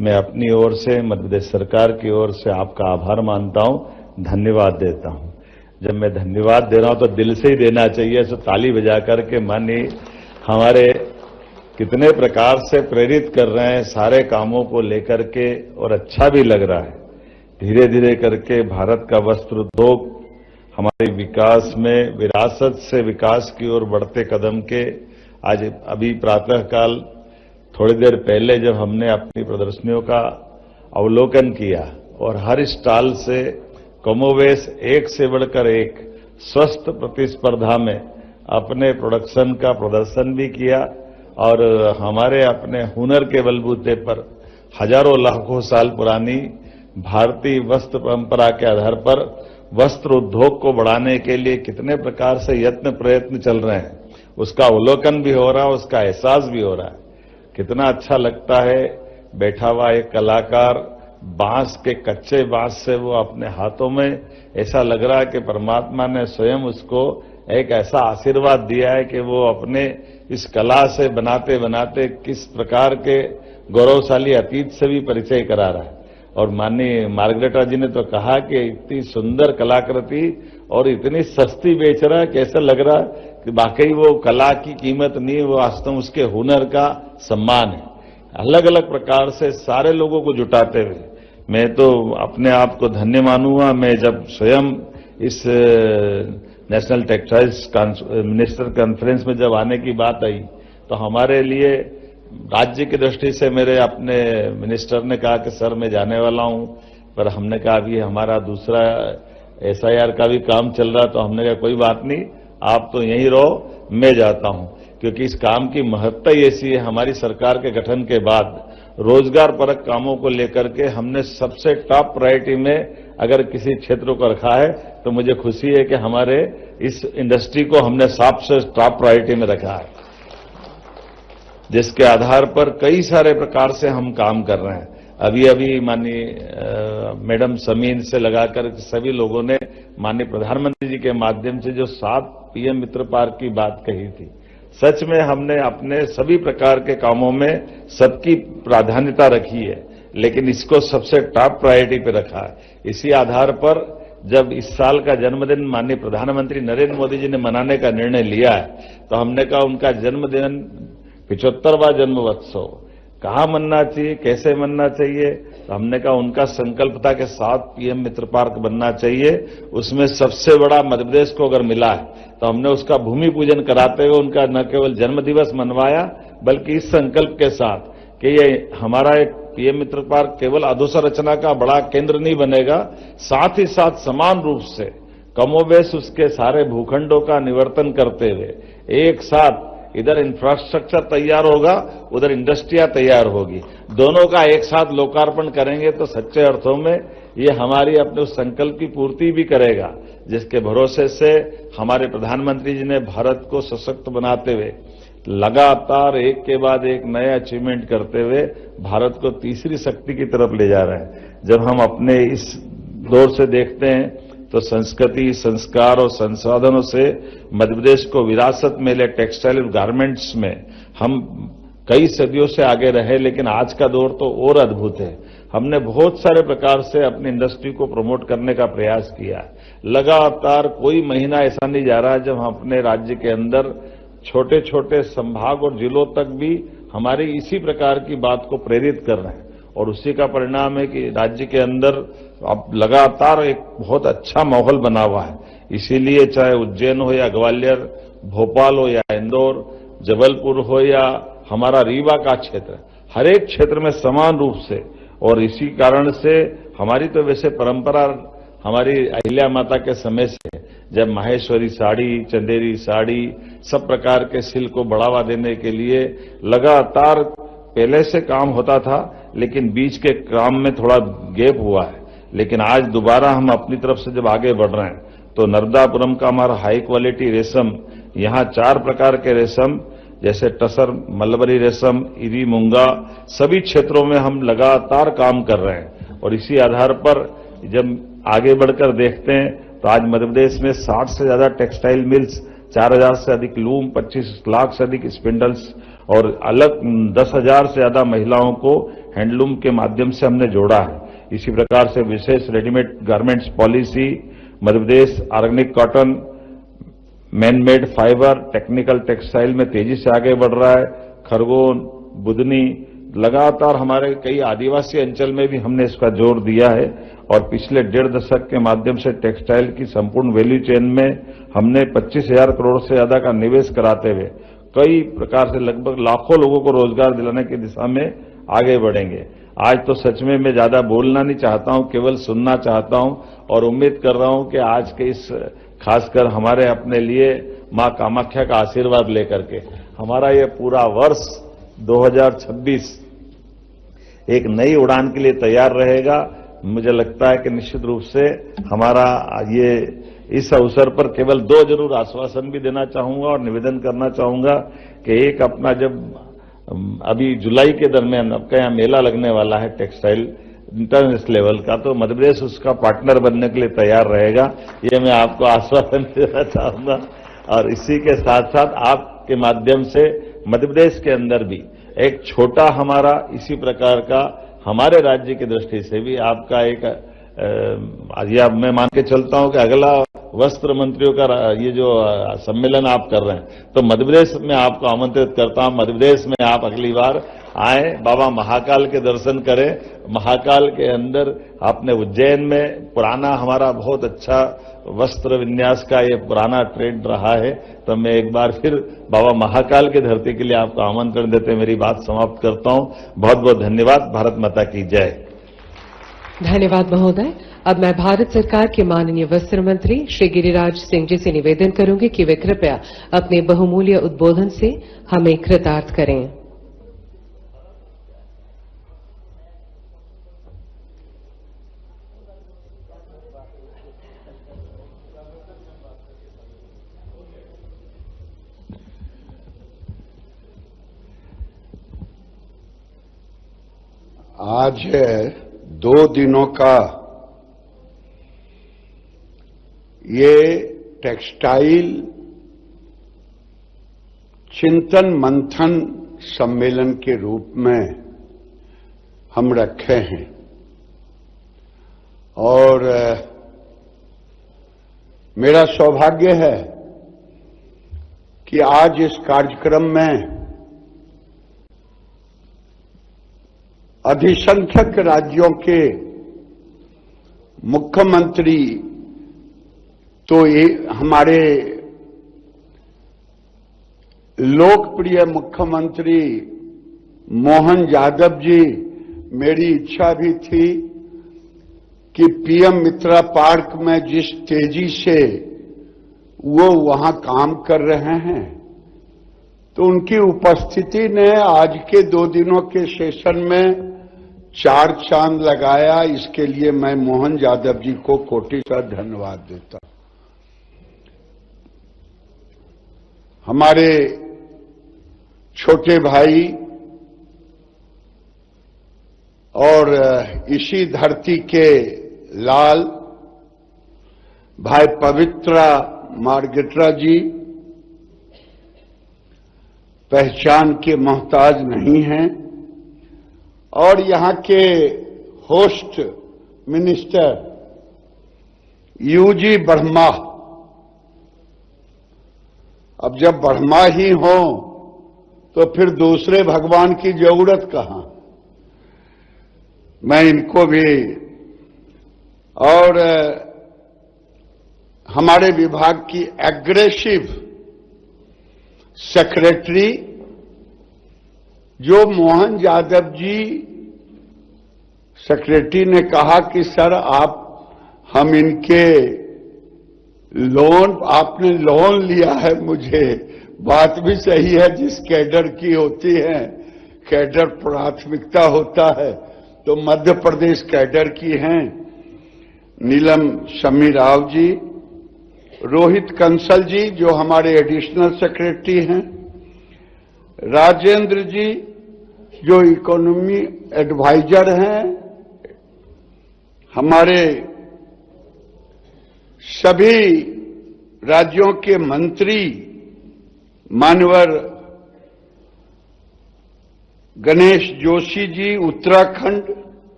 Speaker 6: मैं अपनी ओर से मध्य प्रदेश सरकार की ओर से आपका आभार मानता हूं, धन्यवाद देता हूं। जब मैं धन्यवाद दे रहा हूं तो दिल से ही देना चाहिए, तो ताली बजा करके माननीय हमारे कितने प्रकार से प्रेरित कर रहे हैं सारे कामों को लेकर के, और अच्छा भी लग रहा है। धीरे धीरे करके भारत का वस्त्र उद्योग हमारे विकास में विरासत से विकास की ओर बढ़ते कदम के आज अभी प्रातःकाल थोड़ी देर पहले जब हमने अपनी प्रदर्शनियों का अवलोकन किया और हर स्टॉल से कमोवेश एक से बढ़कर एक स्वस्थ प्रतिस्पर्धा में अपने प्रोडक्शन का प्रदर्शन भी किया और हमारे अपने हुनर के बलबूते पर हजारों लाखों साल पुरानी भारतीय वस्त्र परंपरा के आधार पर वस्त्र उद्योग को बढ़ाने के लिए कितने प्रकार से यत्न प्रयत्न चल रहे हैं, उसका अवलोकन भी हो रहा है, उसका एहसास भी हो रहा है। कितना अच्छा लगता है बैठा हुआ एक कलाकार बांस के कच्चे बांस से वो अपने हाथों में, ऐसा लग रहा है कि परमात्मा ने स्वयं उसको एक ऐसा आशीर्वाद दिया है कि वो अपने इस कला से बनाते बनाते किस प्रकार के गौरवशाली अतीत से भी परिचय करा रहा है। और माननीय मार्गरेटा जी ने तो कहा कि इतनी सुंदर कलाकृति और इतनी सस्ती बेच रहा है, कैसा लग रहा है कि वाकई वो कला की कीमत नहीं है, वो वास्तव में उसके हुनर का सम्मान है। अलग अलग प्रकार से सारे लोगों को जुटाते हुए मैं तो अपने आप को धन्य मानूंगा। मैं जब स्वयं इस नेशनल टेक्सटाइल्स मिनिस्टर कॉन्फ्रेंस में जब आने की बात आई तो हमारे लिए राज्य की दृष्टि से मेरे अपने मिनिस्टर ने कहा कि सर मैं जाने वाला हूं, पर हमने कहा अभी हमारा दूसरा SIR का भी काम चल रहा, तो हमने कहा कोई बात नहीं, आप तो यहीं रहो, मैं जाता हूं, क्योंकि इस काम की महत्ता ही ऐसी है। हमारी सरकार के गठन के बाद रोजगार परक कामों को लेकर के हमने सबसे टॉप प्रायोरिटी में अगर किसी क्षेत्र को रखा है तो मुझे खुशी है कि हमारे इस इंडस्ट्री को हमने सबसे टॉप प्रायोरिटी में रखा है, जिसके आधार पर कई सारे प्रकार से हम काम कर रहे हैं। अभी माननीय मैडम समीन से लगाकर सभी लोगों ने माननीय प्रधानमंत्री जी के माध्यम से जो 7 PM मित्र पार्क की बात कही थी, सच में हमने अपने सभी प्रकार के कामों में सबकी प्राधान्यता रखी है, लेकिन इसको सबसे टॉप प्रायोरिटी पे रखा है। इसी आधार पर जब इस साल का जन्मदिन माननीय प्रधानमंत्री नरेंद्र मोदी जी ने मनाने का निर्णय लिया है, तो हमने कहा उनका जन्मदिन 75वां जन्मोत्सव कहाँ बनना चाहिए, कैसे बनना चाहिए, तो हमने कहा उनका संकल्प था कि 7 पीएम मित्र पार्क बनना चाहिए। उसमें सबसे बड़ा मध्य प्रदेश को अगर मिला है तो हमने उसका भूमि पूजन कराते हुए उनका न केवल जन्म दिवस मनवाया, बल्कि इस संकल्प के साथ कि ये हमारा एक पीएम मित्र पार्क केवल अधोसंरचना का बड़ा केंद्र नहीं बनेगा, साथ ही साथ समान रूप से कमोबेश उसके सारे भूखंडों का निवर्तन करते हुए एक साथ इधर इंफ्रास्ट्रक्चर तैयार होगा, उधर इंडस्ट्रियां तैयार होगी, दोनों का एक साथ लोकार्पण करेंगे तो सच्चे अर्थों में ये हमारी अपने उस संकल्प की पूर्ति भी करेगा, जिसके भरोसे से हमारे प्रधानमंत्री जी ने भारत को सशक्त बनाते हुए लगातार एक के बाद एक नए अचीवमेंट करते हुए भारत को तीसरी शक्ति की तरफ ले जा रहे हैं। जब हम अपने इस दौर से देखते हैं तो संस्कृति, संस्कार और संसाधनों से मध्य प्रदेश को विरासत मिले टेक्सटाइल और गारमेंट्स में हम कई सदियों से आगे रहे, लेकिन आज का दौर तो और अद्भुत है। हमने बहुत सारे प्रकार से अपनी इंडस्ट्री को प्रमोट करने का प्रयास किया है। लगातार कोई महीना ऐसा नहीं जा रहा है जब हम अपने राज्य के अंदर छोटे छोटे संभाग और जिलों तक भी हमारी इसी प्रकार की बात को प्रेरित कर रहे हैं, और उसी का परिणाम है कि राज्य के अंदर अब लगातार एक बहुत अच्छा माहौल बना हुआ है। इसीलिए चाहे उज्जैन हो या ग्वालियर, भोपाल हो या इंदौर, जबलपुर हो या हमारा रीवा का क्षेत्र, हर एक क्षेत्र में समान रूप से, और इसी कारण से हमारी तो वैसे परंपरा हमारी अहिल्या माता के समय से, जब माहेश्वरी साड़ी, चंदेरी साड़ी, सब प्रकार के सिल्क को बढ़ावा देने के लिए लगातार पहले से काम होता था, लेकिन बीच के काम में थोड़ा गैप हुआ है। लेकिन आज दोबारा हम अपनी तरफ से जब आगे बढ़ रहे हैं तो नर्मदापुरम का हमारा हाई क्वालिटी रेशम, यहाँ 4 प्रकार के रेशम जैसे टसर, मलबरी रेशम, इरी, मूंगा, सभी क्षेत्रों में हम लगातार काम कर रहे हैं। और इसी आधार पर जब आगे बढ़कर देखते हैं तो आज मध्य प्रदेश में 60 से ज्यादा टेक्सटाइल मिल्स, 4000 से अधिक लूम, 25 लाख से अधिक स्पिंडल्स और अलग 10,000 से ज्यादा महिलाओं को हैंडलूम के माध्यम से हमने जोड़ा है। इसी प्रकार से विशेष readymade garments policy, Madhya Pradesh organic cotton, man made fibre, technical textile में तेजी से आगे बढ़ रहा है। खरगोन, बुदनी, लगातार हमारे कई आदिवासी अंचल में भी हमने इसका जोर दिया है, और पिछले 1.5 दशक के माध्यम से टेक्सटाइल की संपूर्ण वैल्यू चेन में हमने 25,000 करोड़ से ज्यादा का निवेश कराते हुए कई प्रकार से लगभग लाखों लोगों को रोजगार दिलाने की दिशा में आगे बढ़ेंगे। आज तो सच में मैं ज्यादा बोलना नहीं चाहता हूं, केवल सुनना चाहता हूं, और उम्मीद कर रहा हूं कि आज के इस खासकर हमारे अपने लिए मां कामाख्या का आशीर्वाद लेकर के हमारा ये पूरा वर्ष 2026 एक नई उड़ान के लिए तैयार रहेगा। मुझे लगता है कि निश्चित रूप से हमारा ये इस अवसर पर केवल 2 जरूर आश्वासन भी देना चाहूंगा और निवेदन करना चाहूंगा कि एक अपना जब अभी जुलाई के दरमियान आपका यहाँ मेला लगने वाला है टेक्सटाइल इंटरनेशनल लेवल का, तो मध्य प्रदेश उसका पार्टनर बनने के लिए तैयार रहेगा, ये मैं आपको आश्वासन देना चाहूंगा। और इसी के साथ साथ आपके माध्यम से मध्य प्रदेश के अंदर भी एक छोटा हमारा इसी प्रकार का हमारे राज्य की दृष्टि से भी आपका एक अब मैं मान के चलता हूं कि अगला वस्त्र मंत्रियों का ये जो सम्मेलन आप कर रहे हैं, तो मध्य प्रदेश में आपको आमंत्रित करता हूं। मध्य प्रदेश में आप अगली बार आए, बाबा महाकाल के दर्शन करें। महाकाल के अंदर आपने उज्जैन में पुराना हमारा बहुत अच्छा वस्त्र विन्यास का ये पुराना ट्रेंड रहा है, तो मैं एक बार फिर बाबा महाकाल की धरती के लिए आपको आमंत्रण देते मेरी बात समाप्त करता हूं। बहुत बहुत धन्यवाद। भारत माता की जय।
Speaker 1: धन्यवाद महोदय। अब मैं भारत सरकार के माननीय वस्त्र मंत्री श्री गिरिराज सिंह जी से निवेदन करूंगी कि वे कृपया अपने बहुमूल्य उद्बोधन से हमें कृतार्थ करें।
Speaker 7: आज 2 दिनों का ये टेक्सटाइल चिंतन मंथन सम्मेलन के रूप में हम रखे हैं, और मेरा सौभाग्य है कि आज इस कार्यक्रम में अधिसंख्यक राज्यों के मुख्यमंत्री तो ये हमारे लोकप्रिय मुख्यमंत्री मोहन यादव जी, मेरी इच्छा भी थी कि पीएम मित्रा पार्क में जिस तेजी से वो वहां काम कर रहे हैं, तो उनकी उपस्थिति ने आज के 2 दिनों के सेशन में 4 चांद लगाया। इसके लिए मैं मोहन यादव जी को कोटि का धन्यवाद देता हूं। हमारे छोटे भाई और इसी धरती के लाल भाई पवित्रा मार्गेट्रा जी पहचान के मोहताज नहीं हैं, और यहां के होस्ट मिनिस्टर यूजी ब्रह्मा, अब जब ब्रह्मा ही हो तो फिर दूसरे भगवान की जरूरत कहां। मैं इनको भी, और हमारे विभाग की एग्रेसिव सेक्रेटरी जो मोहन यादव जी सेक्रेटरी ने कहा कि सर आप हम इनके लोन, आपने लोन लिया है, मुझे बात भी सही है, जिस कैडर की होती है कैडर प्राथमिकता होता है, तो मध्य प्रदेश कैडर की हैं नीलम शमी राव जी, रोहित कंसल जी जो हमारे एडिशनल सेक्रेटरी हैं, राजेंद्र जी जो इकोनॉमी एडवाइजर हैं, हमारे सभी राज्यों के मंत्री मानवर गणेश जोशी जी उत्तराखंड,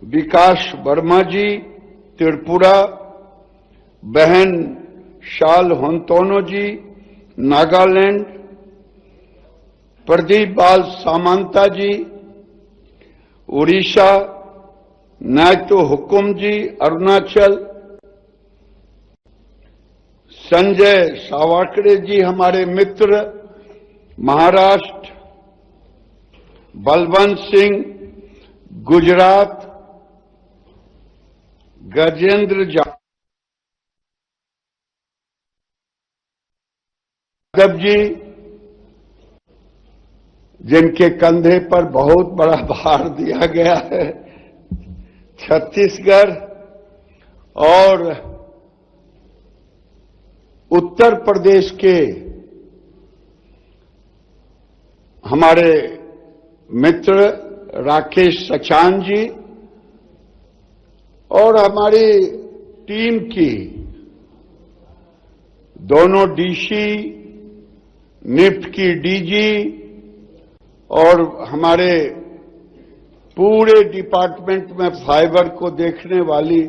Speaker 7: विकास वर्मा जी त्रिपुरा, बहन शाल होंतोनो जी नागालैंड, प्रदीप बाल सामंता जी उड़ीसा, नायतो हुकुम जी अरुणाचल, संजय सावरकरे जी हमारे मित्र महाराष्ट्र, बलवंत सिंह गुजरात, गजेंद्र यादव जी जिनके कंधे पर बहुत बड़ा भार दिया गया है, छत्तीसगढ़, और उत्तर प्रदेश के हमारे मित्र राकेश सचान जी, और हमारी टीम की दोनों डीसी, निफ्ट की डीजी, और हमारे पूरे डिपार्टमेंट में फाइबर को देखने वाली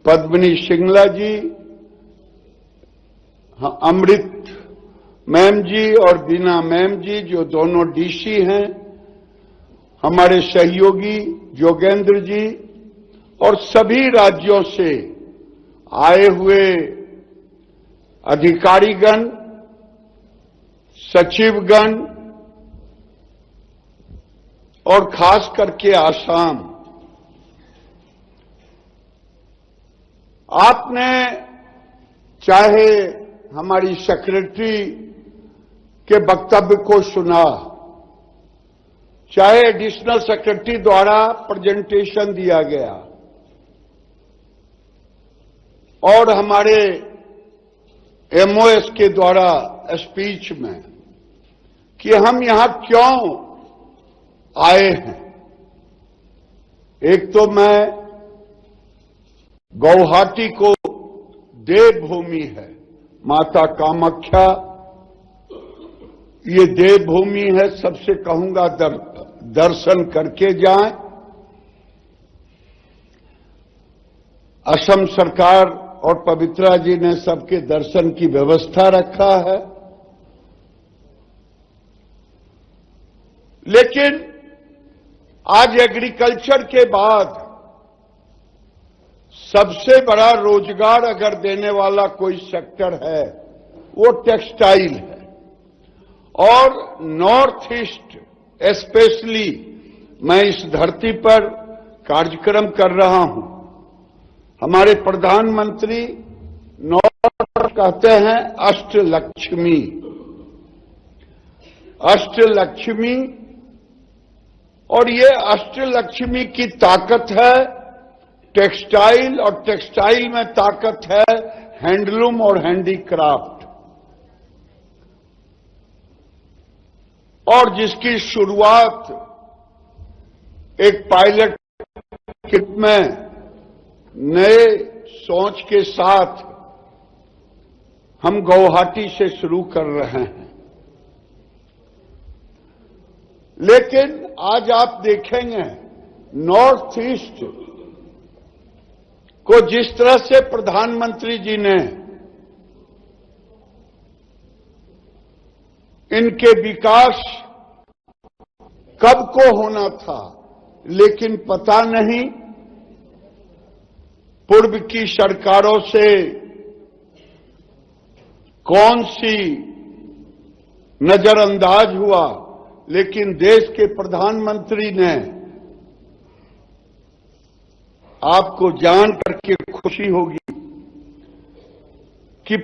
Speaker 7: पद्मिनी सिंगला जी, अमृत मैम जी और बीना मैम जी जो दोनों डीसी हैं, हमारे सहयोगी जोगेंद्र जी, और सभी राज्यों से आए हुए अधिकारीगण, सचिवगण, और खास करके आसाम। आपने चाहे हमारी सेक्रेटरी के वक्तव्य को सुना, चाहे एडिशनल सेक्रेटरी द्वारा प्रेजेंटेशन दिया गया, और हमारे एमओएस के द्वारा स्पीच में कि हम यहां क्यों आए हैं। एक तो मैं गुवाहाटी को देवभूमि है, माता कामाख्या ये देवभूमि है, सबसे कहूंगा दर्शन करके जाएं। असम सरकार और पवित्रा जी ने सबके दर्शन की व्यवस्था रखा है, लेकिन आज एग्रीकल्चर के बाद सबसे बड़ा रोजगार अगर देने वाला कोई सेक्टर है वो टेक्सटाइल है। और नॉर्थ ईस्ट स्पेशली मैं इस धरती पर कार्यक्रम कर रहा हूं। हमारे प्रधानमंत्री नॉर्थ कहते हैं अष्टलक्ष्मी। अष्टलक्ष्मी, और ये अष्टलक्ष्मी की ताकत है टेक्सटाइल, और टेक्सटाइल में ताकत है हैंडलूम और हैंडीक्राफ्ट, और जिसकी शुरुआत एक पायलट किट में नए सोच के साथ हम गुवाहाटी से शुरू कर रहे हैं। लेकिन आज आप देखेंगे नॉर्थ ईस्ट को जिस तरह से प्रधानमंत्री जी ने इनके विकास कब को होना था, लेकिन पता नहीं पूर्व की सरकारों से कौन सी नजरअंदाज हुआ, लेकिन देश के प्रधानमंत्री ने, आपको जान करके खुशी होगी कि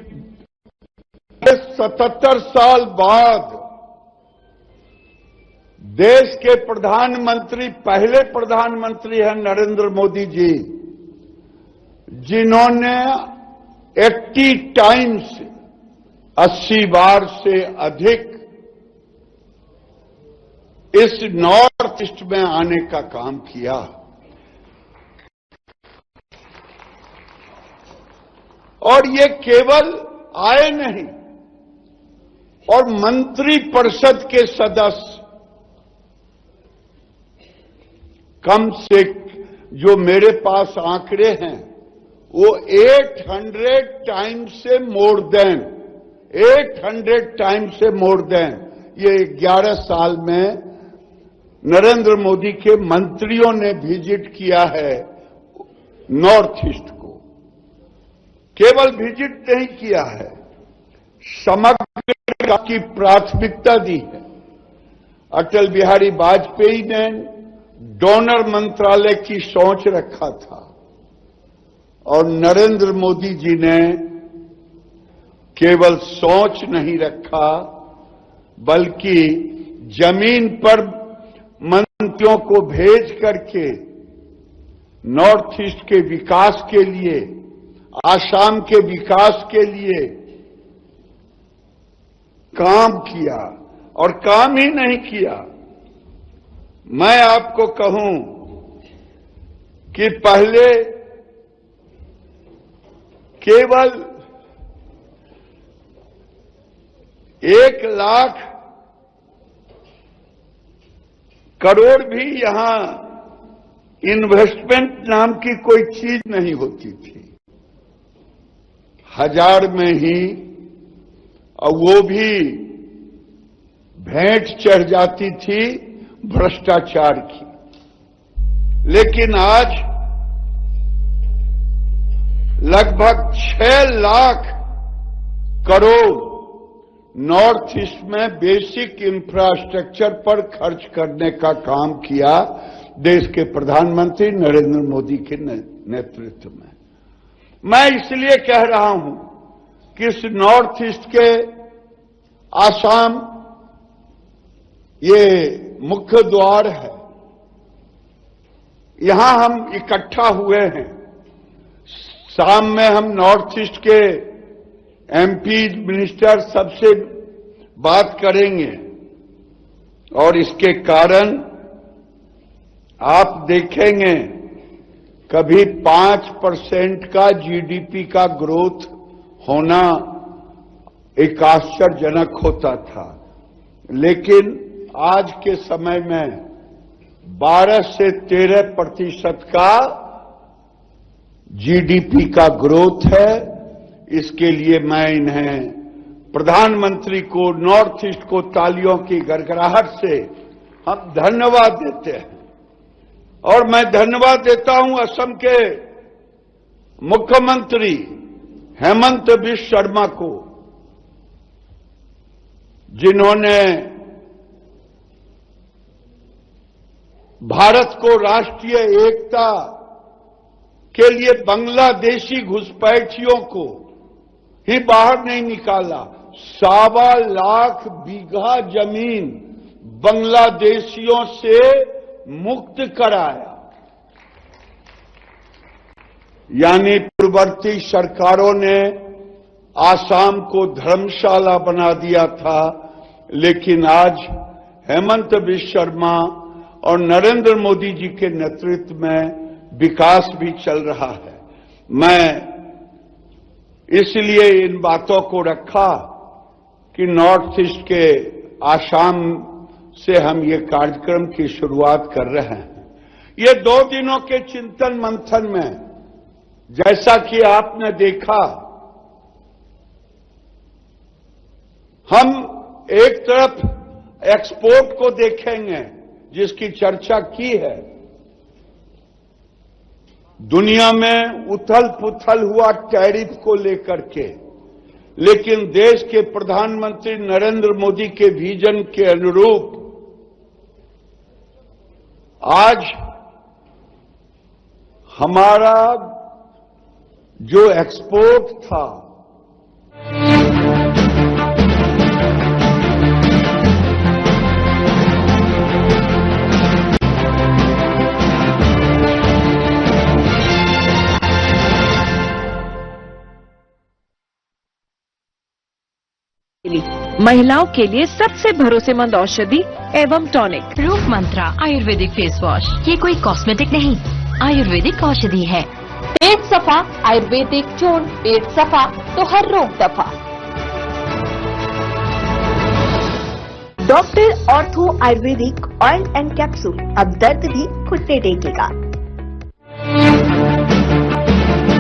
Speaker 7: 77 साल बाद देश के प्रधानमंत्री, पहले प्रधानमंत्री हैं नरेंद्र मोदी जी, जिन्होंने 80 टाइम्स 80 बार से अधिक इस नॉर्थ ईस्ट में आने का काम किया। और ये केवल आए नहीं, और मंत्री परिषद के सदस्य कम से, जो मेरे पास आंकड़े हैं, वो 800 टाइम्स से मोर देन, 800 टाइम्स से मोर देन, ये 11 साल में नरेंद्र मोदी के मंत्रियों ने विजिट किया है नॉर्थ ईस्ट को। केवल विजिट नहीं किया है, समग्र की प्राथमिकता दी है। अटल बिहारी वाजपेयी ने डोनर मंत्रालय की सोच रखा था, और नरेंद्र मोदी जी ने केवल सोच नहीं रखा, बल्कि जमीन पर मंत्रियों को भेज करके नॉर्थ ईस्ट के विकास के लिए, आसाम के विकास के लिए काम किया। और काम ही नहीं किया, मैं आपको कहूं कि पहले केवल 1 लाख करोड़ भी यहां इन्वेस्टमेंट नाम की कोई चीज नहीं होती थी। 1000 में ही, और वो भी भेंट चढ़ जाती थी भ्रष्टाचार की। लेकिन आज लगभग 6 लाख करोड़ नॉर्थ ईस्ट में बेसिक इंफ्रास्ट्रक्चर पर खर्च करने का काम किया देश के प्रधानमंत्री नरेंद्र मोदी के नेतृत्व में। मैं इसलिए कह रहा हूं कि इस नॉर्थ ईस्ट के आसाम ये मुख्य द्वार है, यहां हम इकट्ठा हुए हैं। शाम में हम नॉर्थ ईस्ट के एमपी मिनिस्टर सबसे बात करेंगे, और इसके कारण आप देखेंगे कभी 5% का जीडीपी का ग्रोथ होना एक आश्चर्यजनक होता था, लेकिन आज के समय में 12 से 13% का जीडीपी का ग्रोथ है। इसके लिए मैं इन्हें, प्रधानमंत्री को, नॉर्थ ईस्ट को तालियों की गड़गड़ाहट से हम धन्यवाद देते हैं। और मैं धन्यवाद देता हूं असम के मुख्यमंत्री हेमंत बिश्व शर्मा को, जिन्होंने भारत को राष्ट्रीय एकता के लिए बांग्लादेशी घुसपैठियों को ही बाहर नहीं निकाला, 1.25 लाख बीघा जमीन बांग्लादेशियों से मुक्त कराया। यानी पूर्ववर्ती सरकारों ने आसाम को धर्मशाला बना दिया था, लेकिन आज हेमंत बिश्व शर्मा और नरेंद्र मोदी जी के नेतृत्व में विकास भी चल रहा है। मैं इसलिए इन बातों को रखा कि नॉर्थ ईस्ट के आसाम से हम ये कार्यक्रम की शुरुआत कर रहे हैं। ये 2 दिनों के चिंतन मंथन में जैसा कि आपने देखा, हम एक तरफ एक्सपोर्ट को देखेंगे जिसकी चर्चा की है। दुनिया में उथल पुथल हुआ टैरिफ को लेकर के, लेकिन देश के प्रधानमंत्री नरेंद्र मोदी के विजन के अनुरूप आज हमारा जो एक्सपोर्ट था
Speaker 8: महिलाओं के लिए सबसे भरोसेमंद औषधि एवं टॉनिक
Speaker 9: रूप मंत्रा आयुर्वेदिक फेस वॉश। ये कोई कॉस्मेटिक नहीं, आयुर्वेदिक औषधि है।
Speaker 10: पेट सफा आयुर्वेदिक चूर्ण, पेट सफा तो हर रोग दफा।
Speaker 11: Doctor ortho Ayurvedic oil and capsule, अब दर्द भी घुटने टेकेगा।